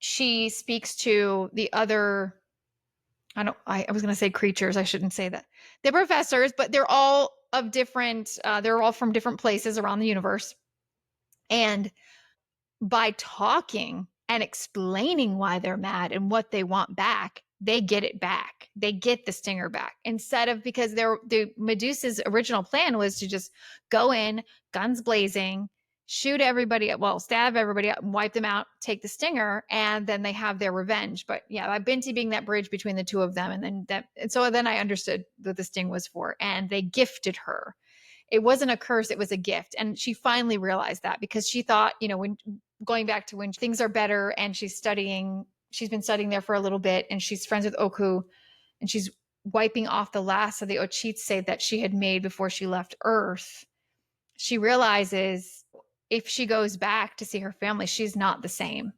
she speaks to the other, I was going to say creatures. I shouldn't say that. They're professors, but they're all of different, they're all from different places around the universe. And by talking and explaining why they're mad and what they want back, they get it back. They get the stinger back instead of, because the Medusa's original plan was to just go in, guns blazing, shoot everybody, well, stab everybody, wipe them out, take the stinger, and then they have their revenge. But yeah, by Binti being that bridge between the two of them, and so then I understood what the sting was for, and they gifted her. It wasn't a curse, it was a gift. And she finally realized that, because she thought, when going back to when things are better and she's been studying there for a little bit, and she's friends with Oku, and she's wiping off the last of the Ochitse that she had made before she left Earth. She realizes if she goes back to see her family, she's not the same.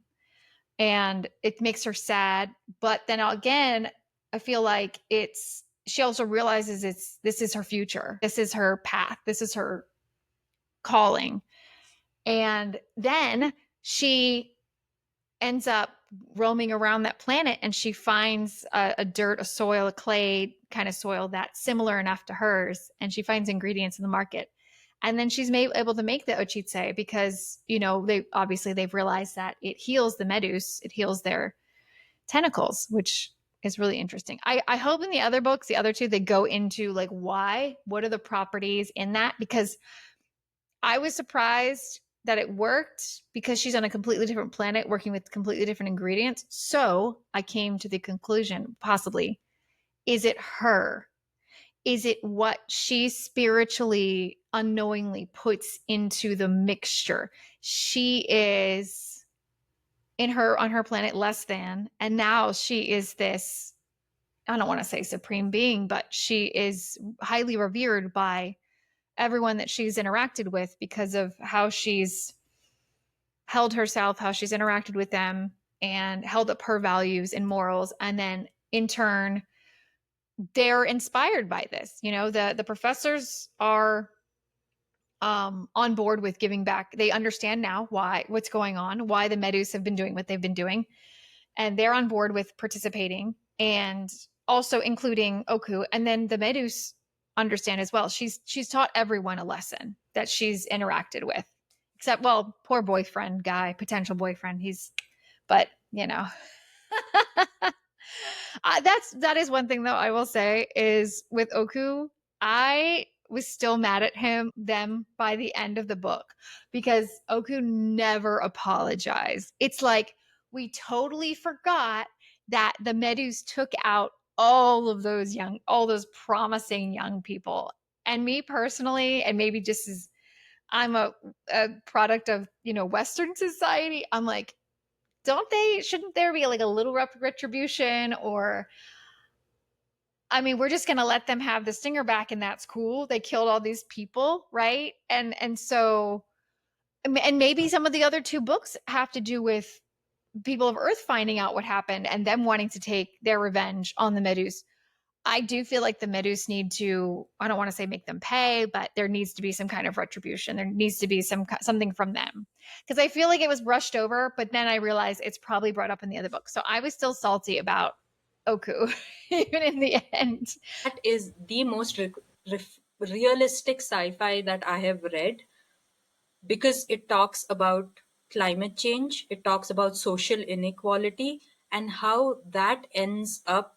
And it makes her sad. But then again, I feel like she also realizes this is her future. This is her path. This is her calling. And then she ends up roaming around that planet, and she finds a dirt, a soil, a clay kind of soil that's similar enough to hers. And she finds ingredients in the market. And then she's able to make the Ochitse because, they've realized that it heals the Medus, it heals their tentacles, which is really interesting. I hope in the other books, the other two, they go into like what are the properties in that? Because I was surprised that it worked, because she's on a completely different planet working with completely different ingredients. So I came to the conclusion, possibly, is it her? Is it what she spiritually unknowingly puts into the mixture? She is on her planet less than, and now she is this, I don't want to say supreme being, but she is highly revered by everyone that she's interacted with because of how she's held herself, how she's interacted with them, and held up her values and morals. And then in turn, they're inspired by this. The professors are on board with giving back. They understand now what's going on, why the Medus have been doing what they've been doing, and they're on board with participating, and also including Oku. And then the Medus understand as well. She's taught everyone a lesson that she's interacted with, except, well, poor boyfriend guy, potential boyfriend. But that is one thing though I will say is with Oku, I was still mad at them by the end of the book, because Oku never apologized. It's like we totally forgot that the Medus took out all those promising young people. And me personally, and maybe just as I'm a product of, Western society, I'm like, shouldn't there be like a little retribution? Or, I mean, we're just going to let them have the stinger back and that's cool. They killed all these people, right? And so, and maybe some of the other two books have to do with people of Earth finding out what happened and them wanting to take their revenge on the Medus. I do feel like the Medus need to, I don't want to say make them pay, but there needs to be some kind of retribution. There needs to be something from them. Because I feel like it was brushed over, but then I realized it's probably brought up in the other book. So I was still salty about Oku, even in the end. That is the most realistic sci-fi that I have read, because it talks about climate change, it talks about social inequality, and how that ends up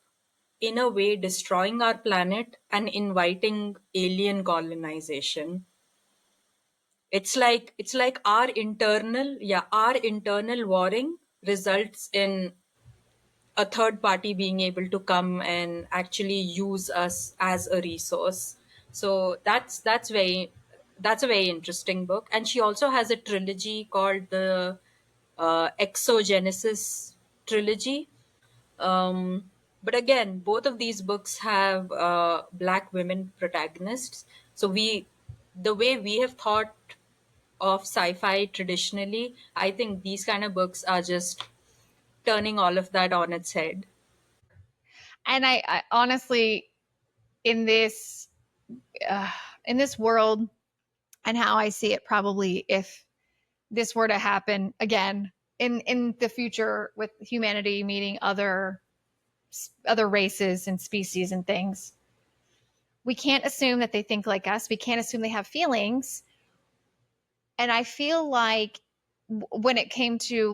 in a way destroying our planet and inviting alien colonization. It's like our internal warring results in a third party being able to come and actually use us as a resource. So that's a very interesting book. And she also has a trilogy called the Exogenesis trilogy. But again, both of these books have black women protagonists. So the way we have thought of sci-fi traditionally, I think these kind of books are just turning all of that on its head. And I honestly, in this world and how I see it, probably if this were to happen again in the future with humanity meeting other races and species and things, we can't assume that they think like us. We can't assume they have feelings. And I feel like when it came to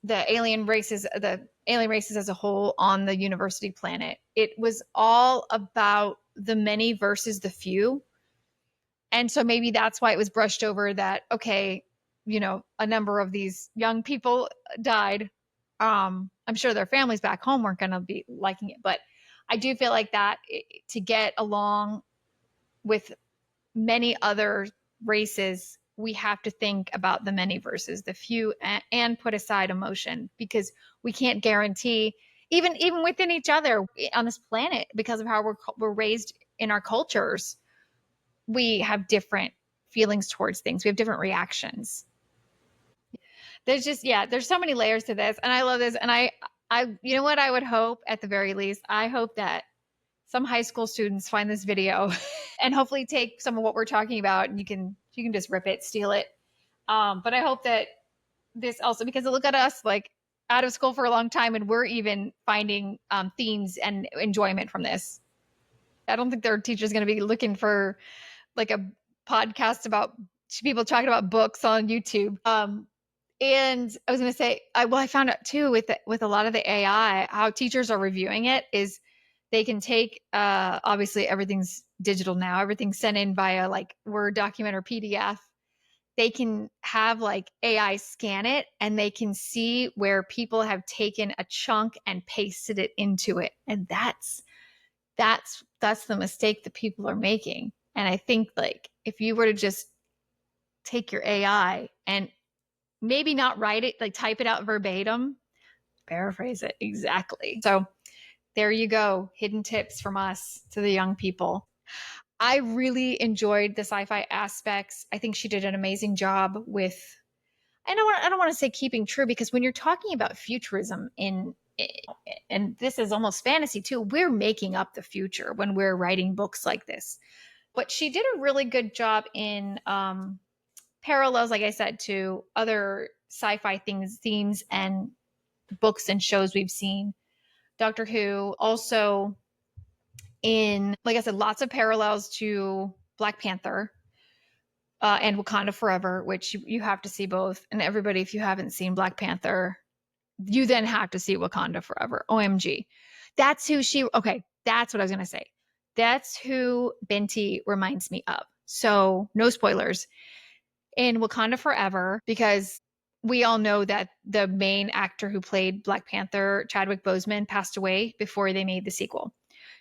the alien races as a whole on the university planet, it was all about the many versus the few. And so maybe that's why it was brushed over that, okay, a number of these young people died. I'm sure their families back home weren't going to be liking it, but I do feel like that to get along with many other races, we have to think about the many versus the few, and put aside emotion, because we can't guarantee, even within each other on this planet, because of how we're raised in our cultures, we have different feelings towards things. We have different reactions. There's so many layers to this, and I love this. And you know what I would hope, at the very least, I hope that some high school students find this video and hopefully take some of what we're talking about, and you can just rip it, steal it. But I hope that this also, because look at us, like, out of school for a long time, and we're even finding themes and enjoyment from this. I don't think their teacher's going to be looking for like a podcast about people talking about books on YouTube. And I was going to say, I found out too with a lot of the AI, how teachers are reviewing it is they can take, obviously everything's digital now, everything's sent in via like Word document or PDF. They can have like AI scan it, and they can see where people have taken a chunk and pasted it into it. And that's the mistake that people are making. And I think, like, if you were to just take your AI and maybe not write it, like type it out verbatim, paraphrase it exactly. So there you go. Hidden tips from us to the young people. I really enjoyed the sci-fi aspects. I think she did an amazing job with, I don't want to say keeping true, because when you're talking about futurism and this is almost fantasy too, we're making up the future when we're writing books like this. But she did a really good job in parallels, like I said, to other sci-fi themes and books and shows we've seen. Doctor Who, also in, like I said, lots of parallels to Black Panther and Wakanda Forever, which you have to see both. And everybody, if you haven't seen Black Panther, you then have to see Wakanda Forever. OMG. That's what I was going to say. That's who Binti reminds me of. So no spoilers. In Wakanda Forever, because we all know that the main actor who played Black Panther, Chadwick Boseman, passed away before they made the sequel.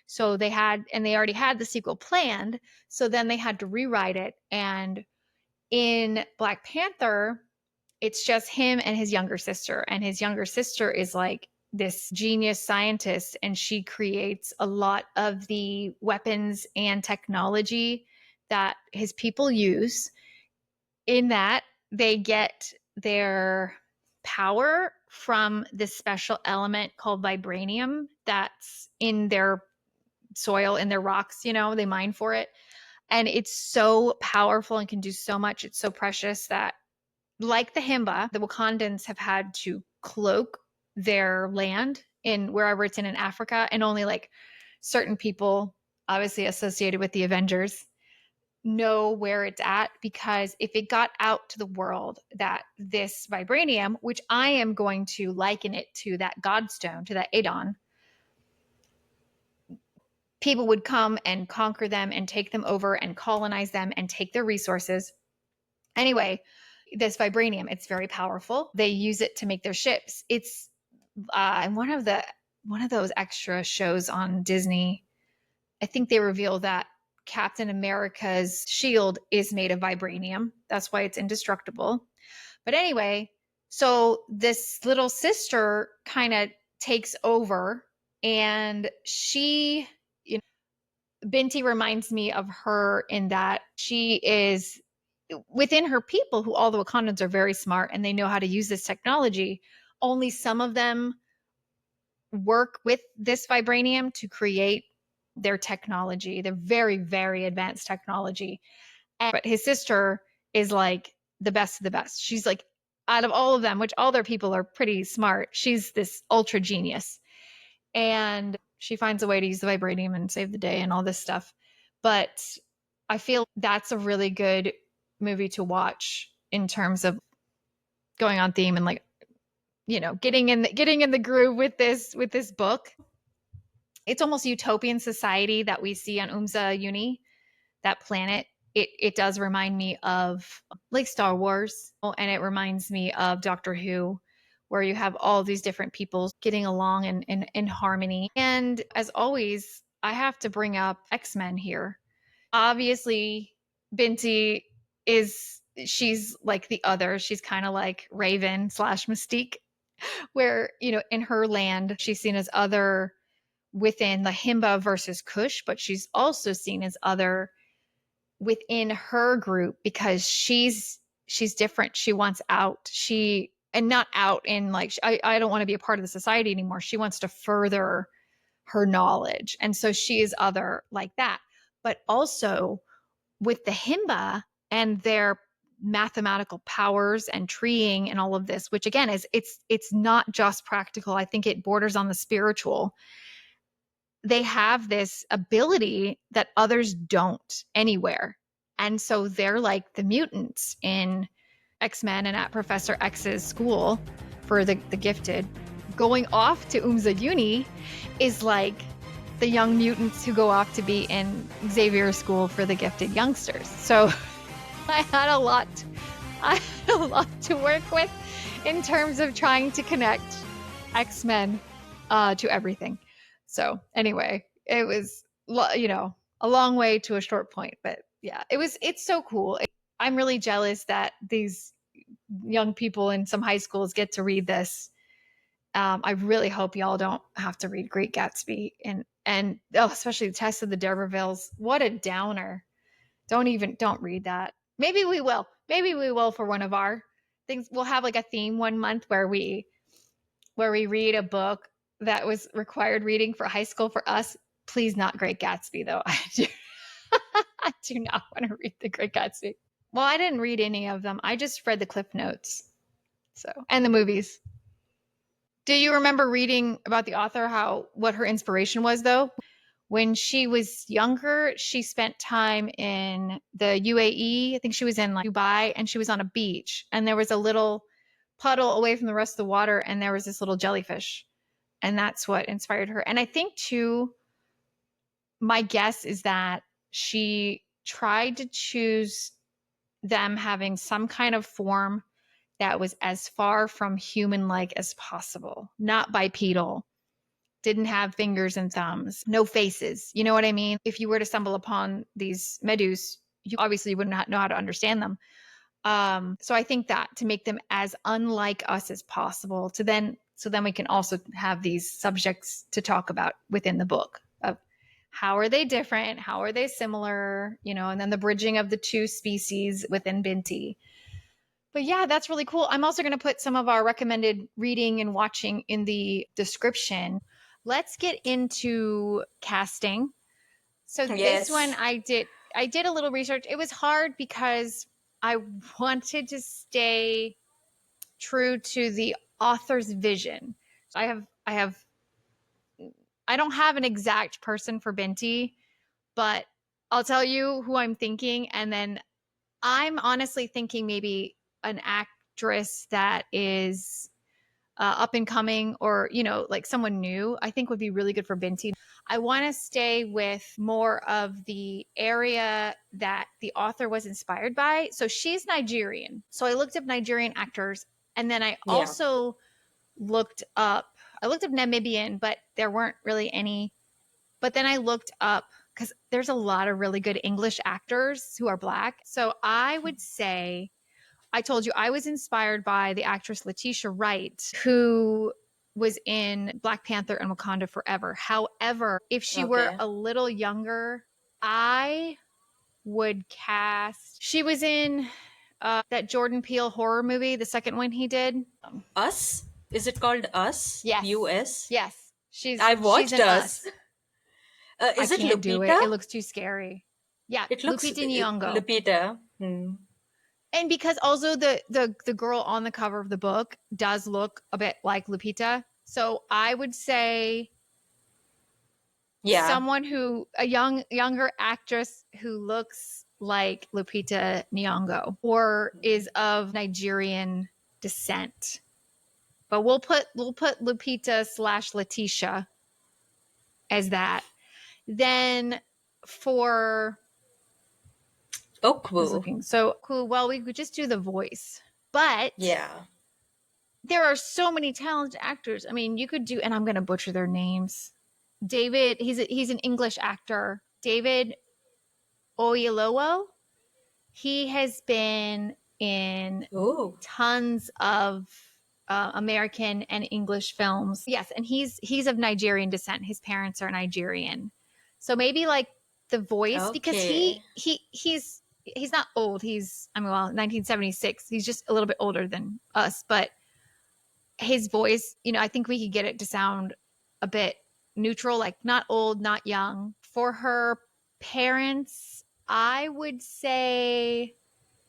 So they already had the sequel planned. So then they had to rewrite it. And in Black Panther, it's just him and his younger sister. And his younger sister is like this genius scientist, and she creates a lot of the weapons and technology that his people use. In that, they get their power from this special element called vibranium that's in their soil, in their rocks, they mine for it. And it's so powerful and can do so much. It's so precious that, like the Himba, the Wakandans have had to cloak their land in wherever it's in Africa, and only like certain people, obviously associated with the Avengers, know where it's at, because if it got out to the world that this vibranium, which I am going to liken it to that godstone, to that Adon, people would come and conquer them and take them over and colonize them and take their resources. Anyway, this vibranium, it's very powerful. They use it to make their ships. It's one of those extra shows on Disney, I think they reveal that Captain America's shield is made of vibranium. That's why it's indestructible. But anyway, so this little sister kind of takes over, and she, Binti reminds me of her in that she is within her people, who all the Wakandans are very smart and they know how to use this technology. Only some of them work with this vibranium to create their technology. They're very, very advanced technology. But his sister is like the best of the best. She's like, out of all of them, which all their people are pretty smart, she's this ultra genius. And she finds a way to use the vibranium and save the day and all this stuff. But I feel that's a really good movie to watch in terms of going on theme and, like, getting in the groove with this book. It's almost utopian society that we see on Umza Uni, that planet. it does remind me of like Star Wars, and it reminds me of Doctor Who, where you have all these different people getting along in harmony. And as always, I have to bring up X-Men here. Obviously, Binti she's like the other. She's kind of like Raven slash Mystique, where, in her land, she's seen as other within the Himba versus Kush, but she's also seen as other within her group because she's different. She wants out. And not out in like, I don't want to be a part of the society anymore. She wants to further her knowledge. And so she is other like that. But also with the Himba and their mathematical powers and treeing and all of this, which again it's not just practical. I think it borders on the spiritual. They have this ability that others don't anywhere. And so they're like the mutants in X-Men and at Professor X's school for the gifted. Going off to Umza Uni is like the young mutants who go off to be in Xavier's school for the gifted youngsters. So I had a lot to work with in terms of trying to connect X-Men to everything. So anyway, it was, a long way to a short point, but yeah, it's so cool. I'm really jealous that these young people in some high schools get to read this. I really hope y'all don't have to read Great Gatsby and especially the Test of the D'Urbervilles. What a downer. Don't read that. Maybe we will for one of our things. We'll have like a theme one month where we read a book that was required reading for high school for us. Please not Great Gatsby though. I do not want to read the Great Gatsby. Well, I didn't read any of them. I just read the Cliff Notes. So, and the movies. Do you remember reading about the author, what her inspiration was though? When she was younger, she spent time in the UAE. I think she was in like Dubai, and she was on a beach, and there was a little puddle away from the rest of the water, and there was this little jellyfish. And that's what inspired her. And I think too, my guess is that she tried to choose them having some kind of form that was as far from human-like as possible, not bipedal, didn't have fingers and thumbs, no faces. You know what I mean? If you were to stumble upon these medus, you obviously would not know how to understand them. So I think that to make them as unlike us as possible, so then we can also have these subjects to talk about within the book of how are they different, how are they similar, and then the bridging of the two species within Binti. But yeah, that's really cool. I'm also going to put some of our recommended reading and watching in the description. Let's get into casting. So Yes. this one I did a little research. It was hard because I wanted to stay true to the author's vision. I don't have an exact person for Binti, but I'll tell you who I'm thinking, and then I'm honestly thinking maybe an actress that is up and coming, or like someone new, I think would be really good for Binti. I want to stay with more of the area that the author was inspired by. So she's Nigerian. So I looked up Nigerian actors, and then I also looked up Namibian, but there weren't really any. But then I looked up, because there's a lot of really good English actors who are Black. So I would say, I told you I was inspired by the actress Letitia Wright, who was in Black Panther and Wakanda Forever. However, if she were a little younger, I would cast. She was in that Jordan Peele horror movie, the second one he did. Us? Is it called Us? Yes. US? Yes. I've watched she's in Us. Is it can't Lupita? do it. It looks too scary. Yeah, It looks Lupita Nyong'o. Lupita. And because also the girl on the cover of the book does look a bit like Lupita. So I would say someone a younger actress who looks like Lupita Nyong'o or is of Nigerian descent. But we'll put Lupita / Letitia as that. Then for Oh, I was cool. looking. So cool. Well, we could just do the voice, but Yeah. there are so many talented actors. I mean, you could do, and I'm going to butcher their names. David, he's an English actor. David Oyelowo. He has been in Oh, tons of American and English films. Yes, and he's of Nigerian descent. His parents are Nigerian, so maybe like the voice because okay. he's not old. He's, I mean, well, 1976. He's just a little bit older than us, but his voice, you know, I think we could get it to sound a bit neutral, like not old, not young. For her parents, I would say,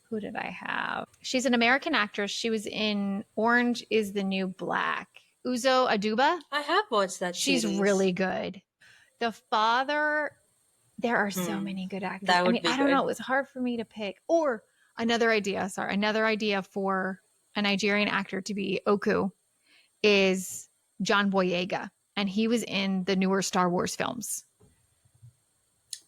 who did I have? She's an American actress. She was in Orange is the New Black. Uzo Aduba. I have watched that She's series. really good. The father, there are so Hmm. many good actors. That I would mean, be I don't know. It good. was hard for me to pick. Or another idea for a Nigerian actor to be Oku is John Boyega, and he was in the newer Star Wars films.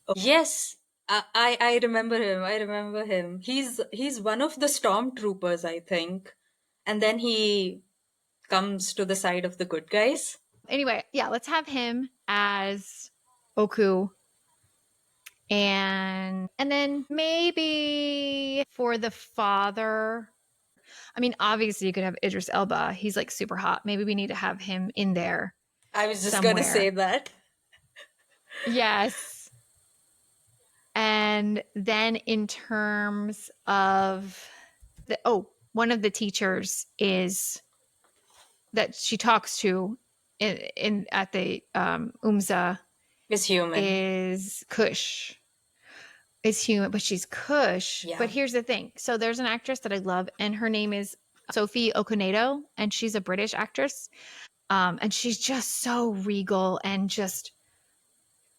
Oh, yes. I remember him. I remember him. He's one of the stormtroopers, I think. And then he comes to the side of the good guys. Anyway, yeah, let's have him as Oku, and then maybe for the father, I mean, obviously you could have Idris Elba. He's like super hot. Maybe we need to have him in there I was just gonna say somewhere. that. Yes. And then in terms of one of the teachers is that she talks to in at the UMSA Is human. is Kush. Is human, but she's Kush. But Yeah. here's the thing. So there's an actress that I love, and her name is Sophie Okonedo, and she's a British actress. And she's just so regal and just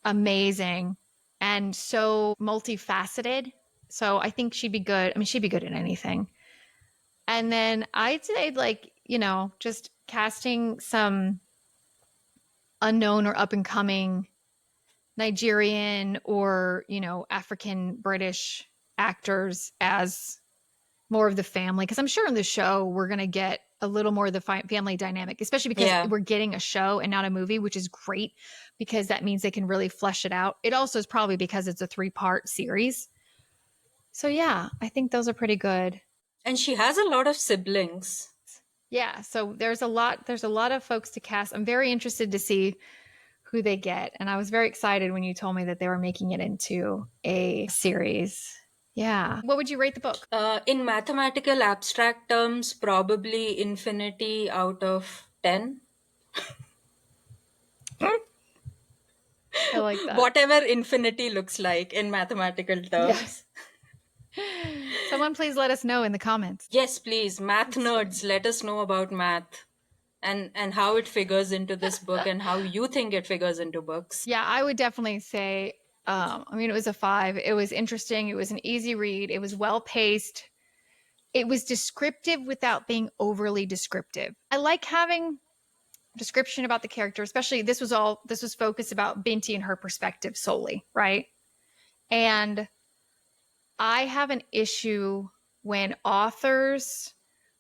amazing and so multifaceted. So I think she'd be good. I mean, she'd be good at anything. And then I'd say, like, you know, just casting some unknown or up and coming Nigerian or, you know, African British actors as more of the family. Because I'm sure in the show, we're going to get a little more of the family dynamic, especially because Yeah. we're getting a show and not a movie, which is great because that means they can really flesh it out. It also is probably because it's a 3-part series. So, yeah, I think those are pretty good. And she has a lot of siblings. Yeah, so there's a lot of folks to cast. I'm very interested to see who they get, and I was very excited when you told me that they were making it into a series. Yeah. What would you rate the book? In mathematical abstract terms, probably infinity out of 10. I like that. Whatever infinity looks like in mathematical Yeah. terms. Someone please let us know in the comments. Yes, please, math nerds, let us know about math and how it figures into this book and how you think it figures into books. Yeah, I would definitely say, I mean, it was a 5. It was interesting. It was an easy read. It was well paced. It was descriptive without being overly descriptive. I like having description about the character, especially this was focused about Binti and her perspective solely, right? And I have an issue when authors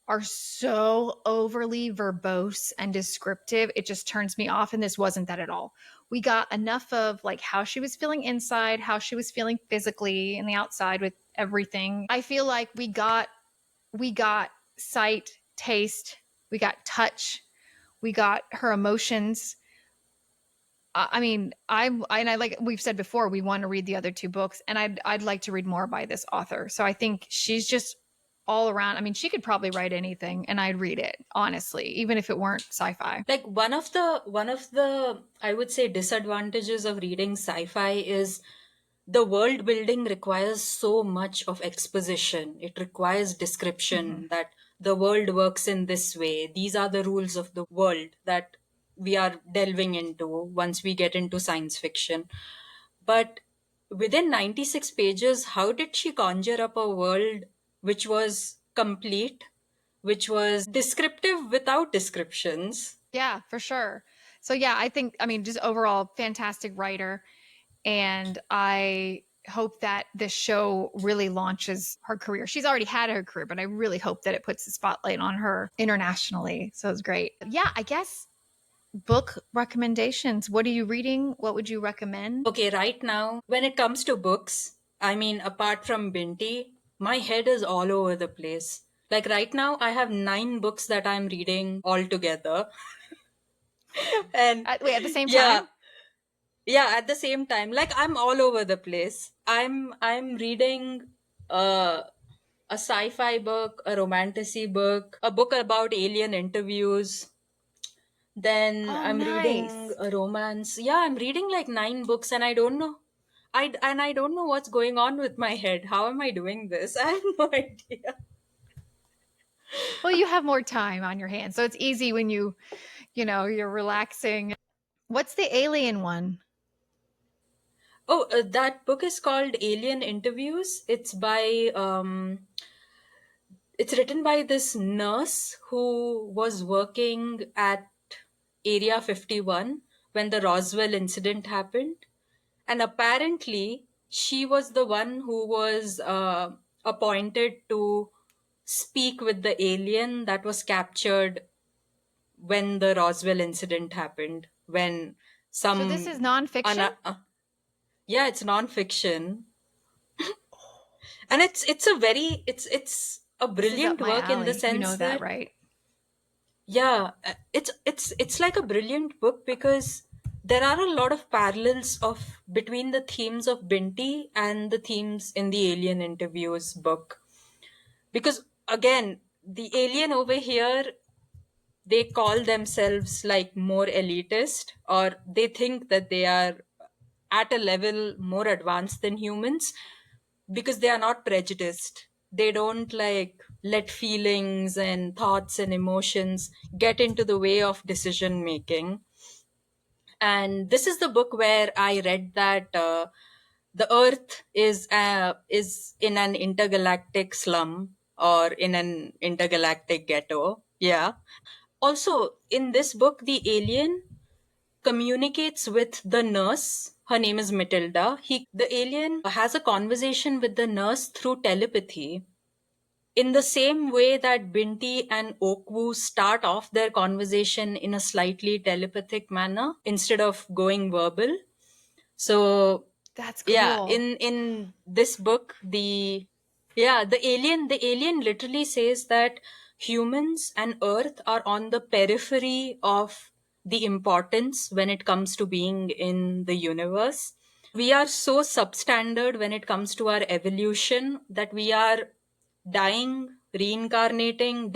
are so overly verbose and descriptive, it just turns me off. And this wasn't that at all. We got enough of like how she was feeling inside, how she was feeling physically and the outside with everything. I feel like we got sight, taste, we got touch, we got her emotions. I mean, I like we've said before, we want to read the other 2 books, and I'd like to read more by this author. So I think she's just all around. I mean, she could probably write anything, and I'd read it honestly, even if it weren't sci-fi. Like one of the I would say disadvantages of reading sci-fi is the world building requires so much of exposition. It requires Mm-hmm. description that the world works in this way. These are the rules of the world that we are delving into once we get into science fiction. But within 96 pages, how did she conjure up a world which was complete, which was descriptive without descriptions? Yeah, for sure. So yeah, I think I mean just overall fantastic writer, and I hope that this show really launches her career. She's already had her career, but I really hope that it puts the spotlight on her internationally. So it's great. Yeah, I guess book recommendations. What are you reading? What would you recommend? Okay, right now, when it comes to books, I mean, apart from Binti, my head is all over the place. Like right now, I have 9 books that I'm reading all together. And Wait, at the same yeah, time? yeah, at the same time, like I'm all over the place. I'm reading uh, a sci-fi book, a romantasy book, a book about alien interviews. Then Oh, I'm reading nice. a romance. Yeah, I'm reading like 9 books, and I don't know. I don't know what's going on with my head. How am I doing this? I have no idea. Well, you have more time on your hands. So it's easy when you're relaxing. What's the alien one? Oh, that book is called Alien Interviews. It's written by this nurse who was working at Area 51 when the Roswell incident happened. And apparently, she was the one who was appointed to speak with the alien that was captured when the Roswell incident happened. When So this is some, nonfiction? yeah, it's nonfiction, and it's a very it's a This is up brilliant my work in the alley. You know sense that, that right? yeah, it's like a brilliant book because there are a lot of parallels of between the themes of Binti and the themes in the Alien Interviews book. Because again, the alien over here, they call themselves like more elitist, or they think that they are at a level more advanced than humans because they are not prejudiced. They don't like let feelings and thoughts and emotions get into the way of decision making. And this is the book where I read that the Earth is in an intergalactic slum or in an intergalactic ghetto. Yeah. Also, in this book, the alien communicates with the nurse. Her name is Matilda. The alien has a conversation with the nurse through telepathy. In the same way that Binti and Okwu start off their conversation in a slightly telepathic manner instead of going verbal. So That's yeah, cool. in this book, the alien literally says that humans and Earth are on the periphery of the importance when it comes to being in the universe. We are so substandard when it comes to our evolution that we are dying, reincarnating,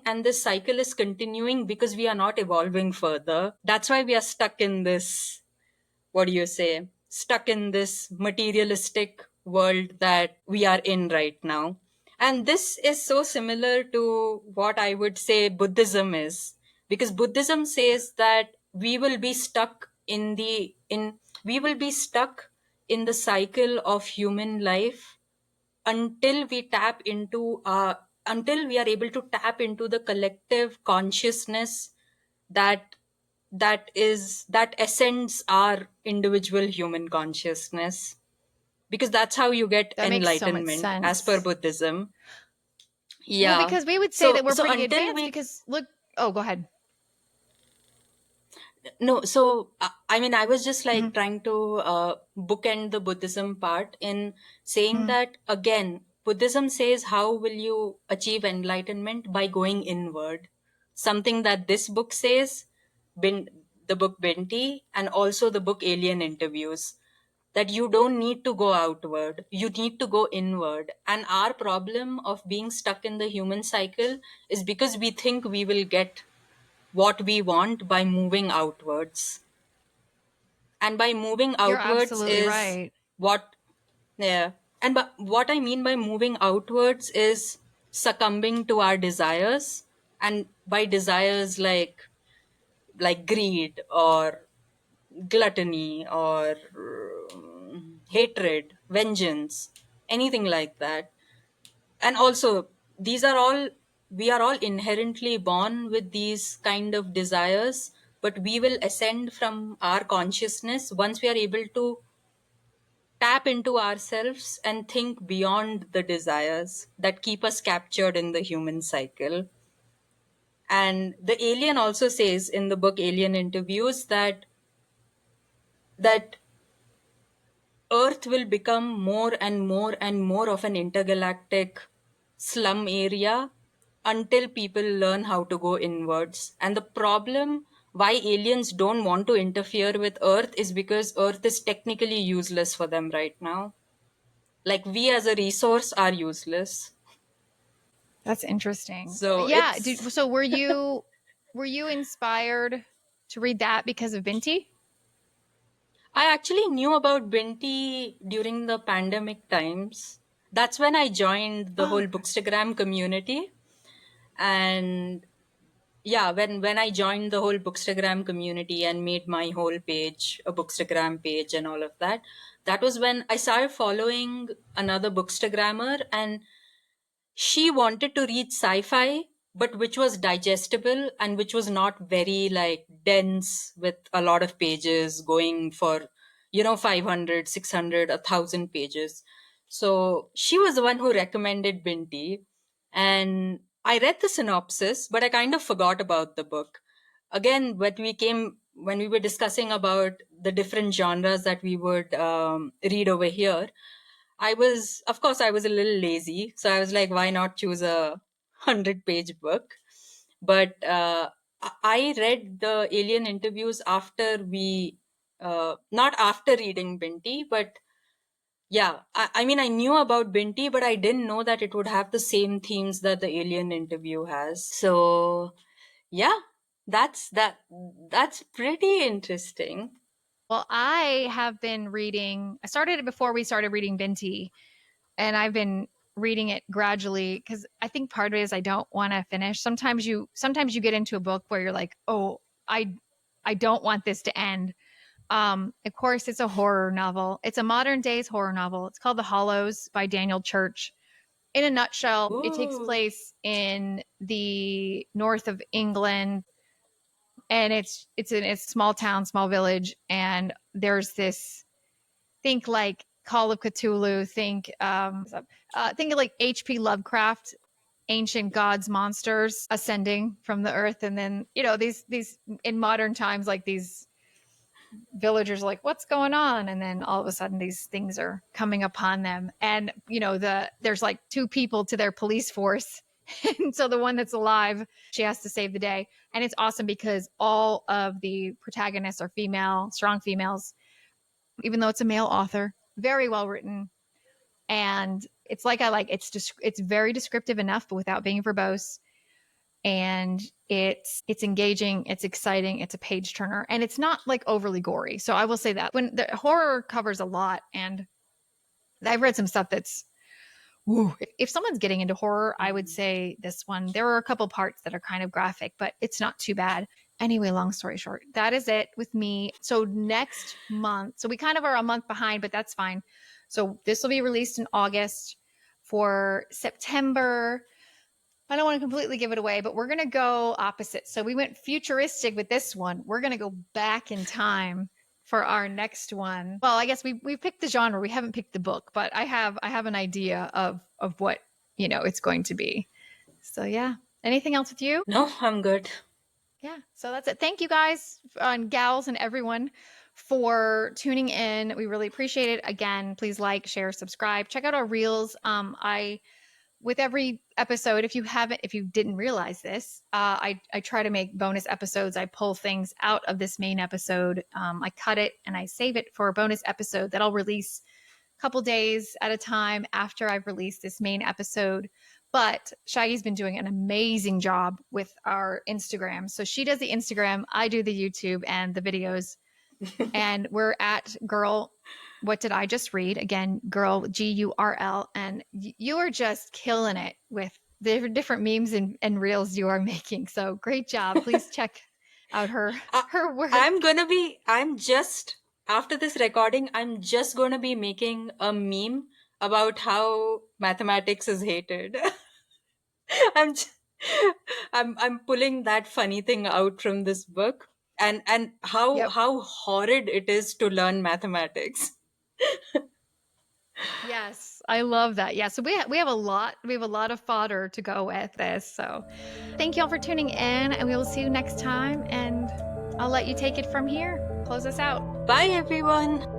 and this cycle is continuing because we are not evolving further. That's why we are stuck in this, what do you say, stuck in this materialistic world that we are in right now. And this is so similar to what I would say Buddhism is, because Buddhism says that we will be stuck in the cycle of human life until we tap into until we are able to tap into the collective consciousness that that ascends our individual human consciousness, because that's how you get That makes so much enlightenment as per sense. Buddhism. Well, Yeah. because we would say so that we're so pretty until advanced we because look, oh, go ahead. No, so I mean, I was just like Mhm. trying to bookend the Buddhism part in saying Mhm. that again, Buddhism says, how will you achieve enlightenment? By going inward. Something that this book says, the book Binti, and also the book Alien Interviews, that you don't need to go outward, you need to go inward. And our problem of being stuck in the human cycle is because we think we will get what we want by moving outwards. And by moving You're outwards absolutely is right. what, yeah. And what I mean by moving outwards is succumbing to our desires. And by desires like greed or gluttony or hatred, vengeance, anything like that. And also, these are all we are all inherently born with these kind of desires, but we will ascend from our consciousness once we are able to tap into ourselves and think beyond the desires that keep us captured in the human cycle. And the alien also says in the book Alien Interviews that Earth will become more and more and more of an intergalactic slum area until people learn how to go inwards. And the problem why aliens don't want to interfere with Earth is because Earth is technically useless for them right now. Like, we as a resource are useless. That's interesting. So Yeah. it's So were you inspired to read that because of Binti? I actually knew about Binti during the pandemic times. That's when I joined the Oh, whole okay. Bookstagram community. And yeah, when I joined the whole Bookstagram community and made my whole page a Bookstagram page and all of that, that was when I started following another Bookstagrammer, and she wanted to read sci-fi, but which was digestible and which was not very like dense with a lot of pages going for 500, 600, 1,000 pages. So she was the one who recommended Binti, and I read the synopsis, but I kind of forgot about the book. Again, when we were discussing about the different genres that we would read over here, of course, I was a little lazy. So I was like, why not choose a 100-page book? But I read the Alien Interviews after not after reading Binti, but yeah, I mean, I knew about Binti, but I didn't know that it would have the same themes that the Alien Interview has. So yeah, that's pretty interesting. Well, I have been reading. I started it before we started reading Binti, and I've been reading it gradually because I think part of it is I don't want to finish. Sometimes you get into a book where you're like, oh, I don't want this to end. Of course, it's a horror novel. It's a modern days horror novel. It's called The Hollows by Daniel Church. In a nutshell, it takes Ooh. place in the north of England, and it's in a small town, small village, and there's this, think like Call of Cthulhu, think of like H.P. Lovecraft, ancient gods, monsters ascending from the earth, and then these in modern times, like these villagers are like, what's going on? And then all of a sudden these things are coming upon them. And there's like two people to their police force. And so the one that's alive, she has to save the day. And it's awesome because all of the protagonists are female, strong females, even though it's a male author. Very well written. And it's very descriptive enough, but without being verbose. And it's engaging, it's exciting, it's a page turner, and it's not like overly gory. So I will say that when the horror covers a lot, and I've read some stuff that's woo. If someone's getting into horror, I would say this one. There are a couple parts that are kind of graphic, but it's not too bad. Anyway, long story short, that is it with me. So next month, so we kind of are a month behind, but that's fine. So this will be released in August. For September, I don't want to completely give it away, but we're going to go opposite. So we went futuristic with this one. We're going to go back in time for our next one. Well, I guess we picked the genre. We haven't picked the book, but I have an idea of what, it's going to be. So yeah. Anything else with you? No, I'm good. Yeah. So that's it. Thank you guys and gals and everyone for tuning in. We really appreciate it. Again, please like, share, subscribe. Check out our reels. I With every episode, if you didn't realize this, I try to make bonus episodes. I pull things out of this main episode. I cut it and I save it for a bonus episode that I'll release a couple days at a time after I've released this main episode. But Shaggy's been doing an amazing job with our Instagram. So she does the Instagram, I do the YouTube and the videos. And we're at Gurl. What did I just read? Again, Gurl, Gurl. And you are just killing it with the different memes and reels you are making. So great job. Please check out I, her work. I'm just, after this recording, I'm just gonna be making a meme about how mathematics is hated. I'm, j- I'm pulling that funny thing out from this book, and how Yep. how horrid it is to learn mathematics. Yes, I love that. Yeah, so we have a lot of fodder to go with this. So thank you all for tuning in, and we will see you next time. And I'll let you take it from here. Close us out. Bye, everyone.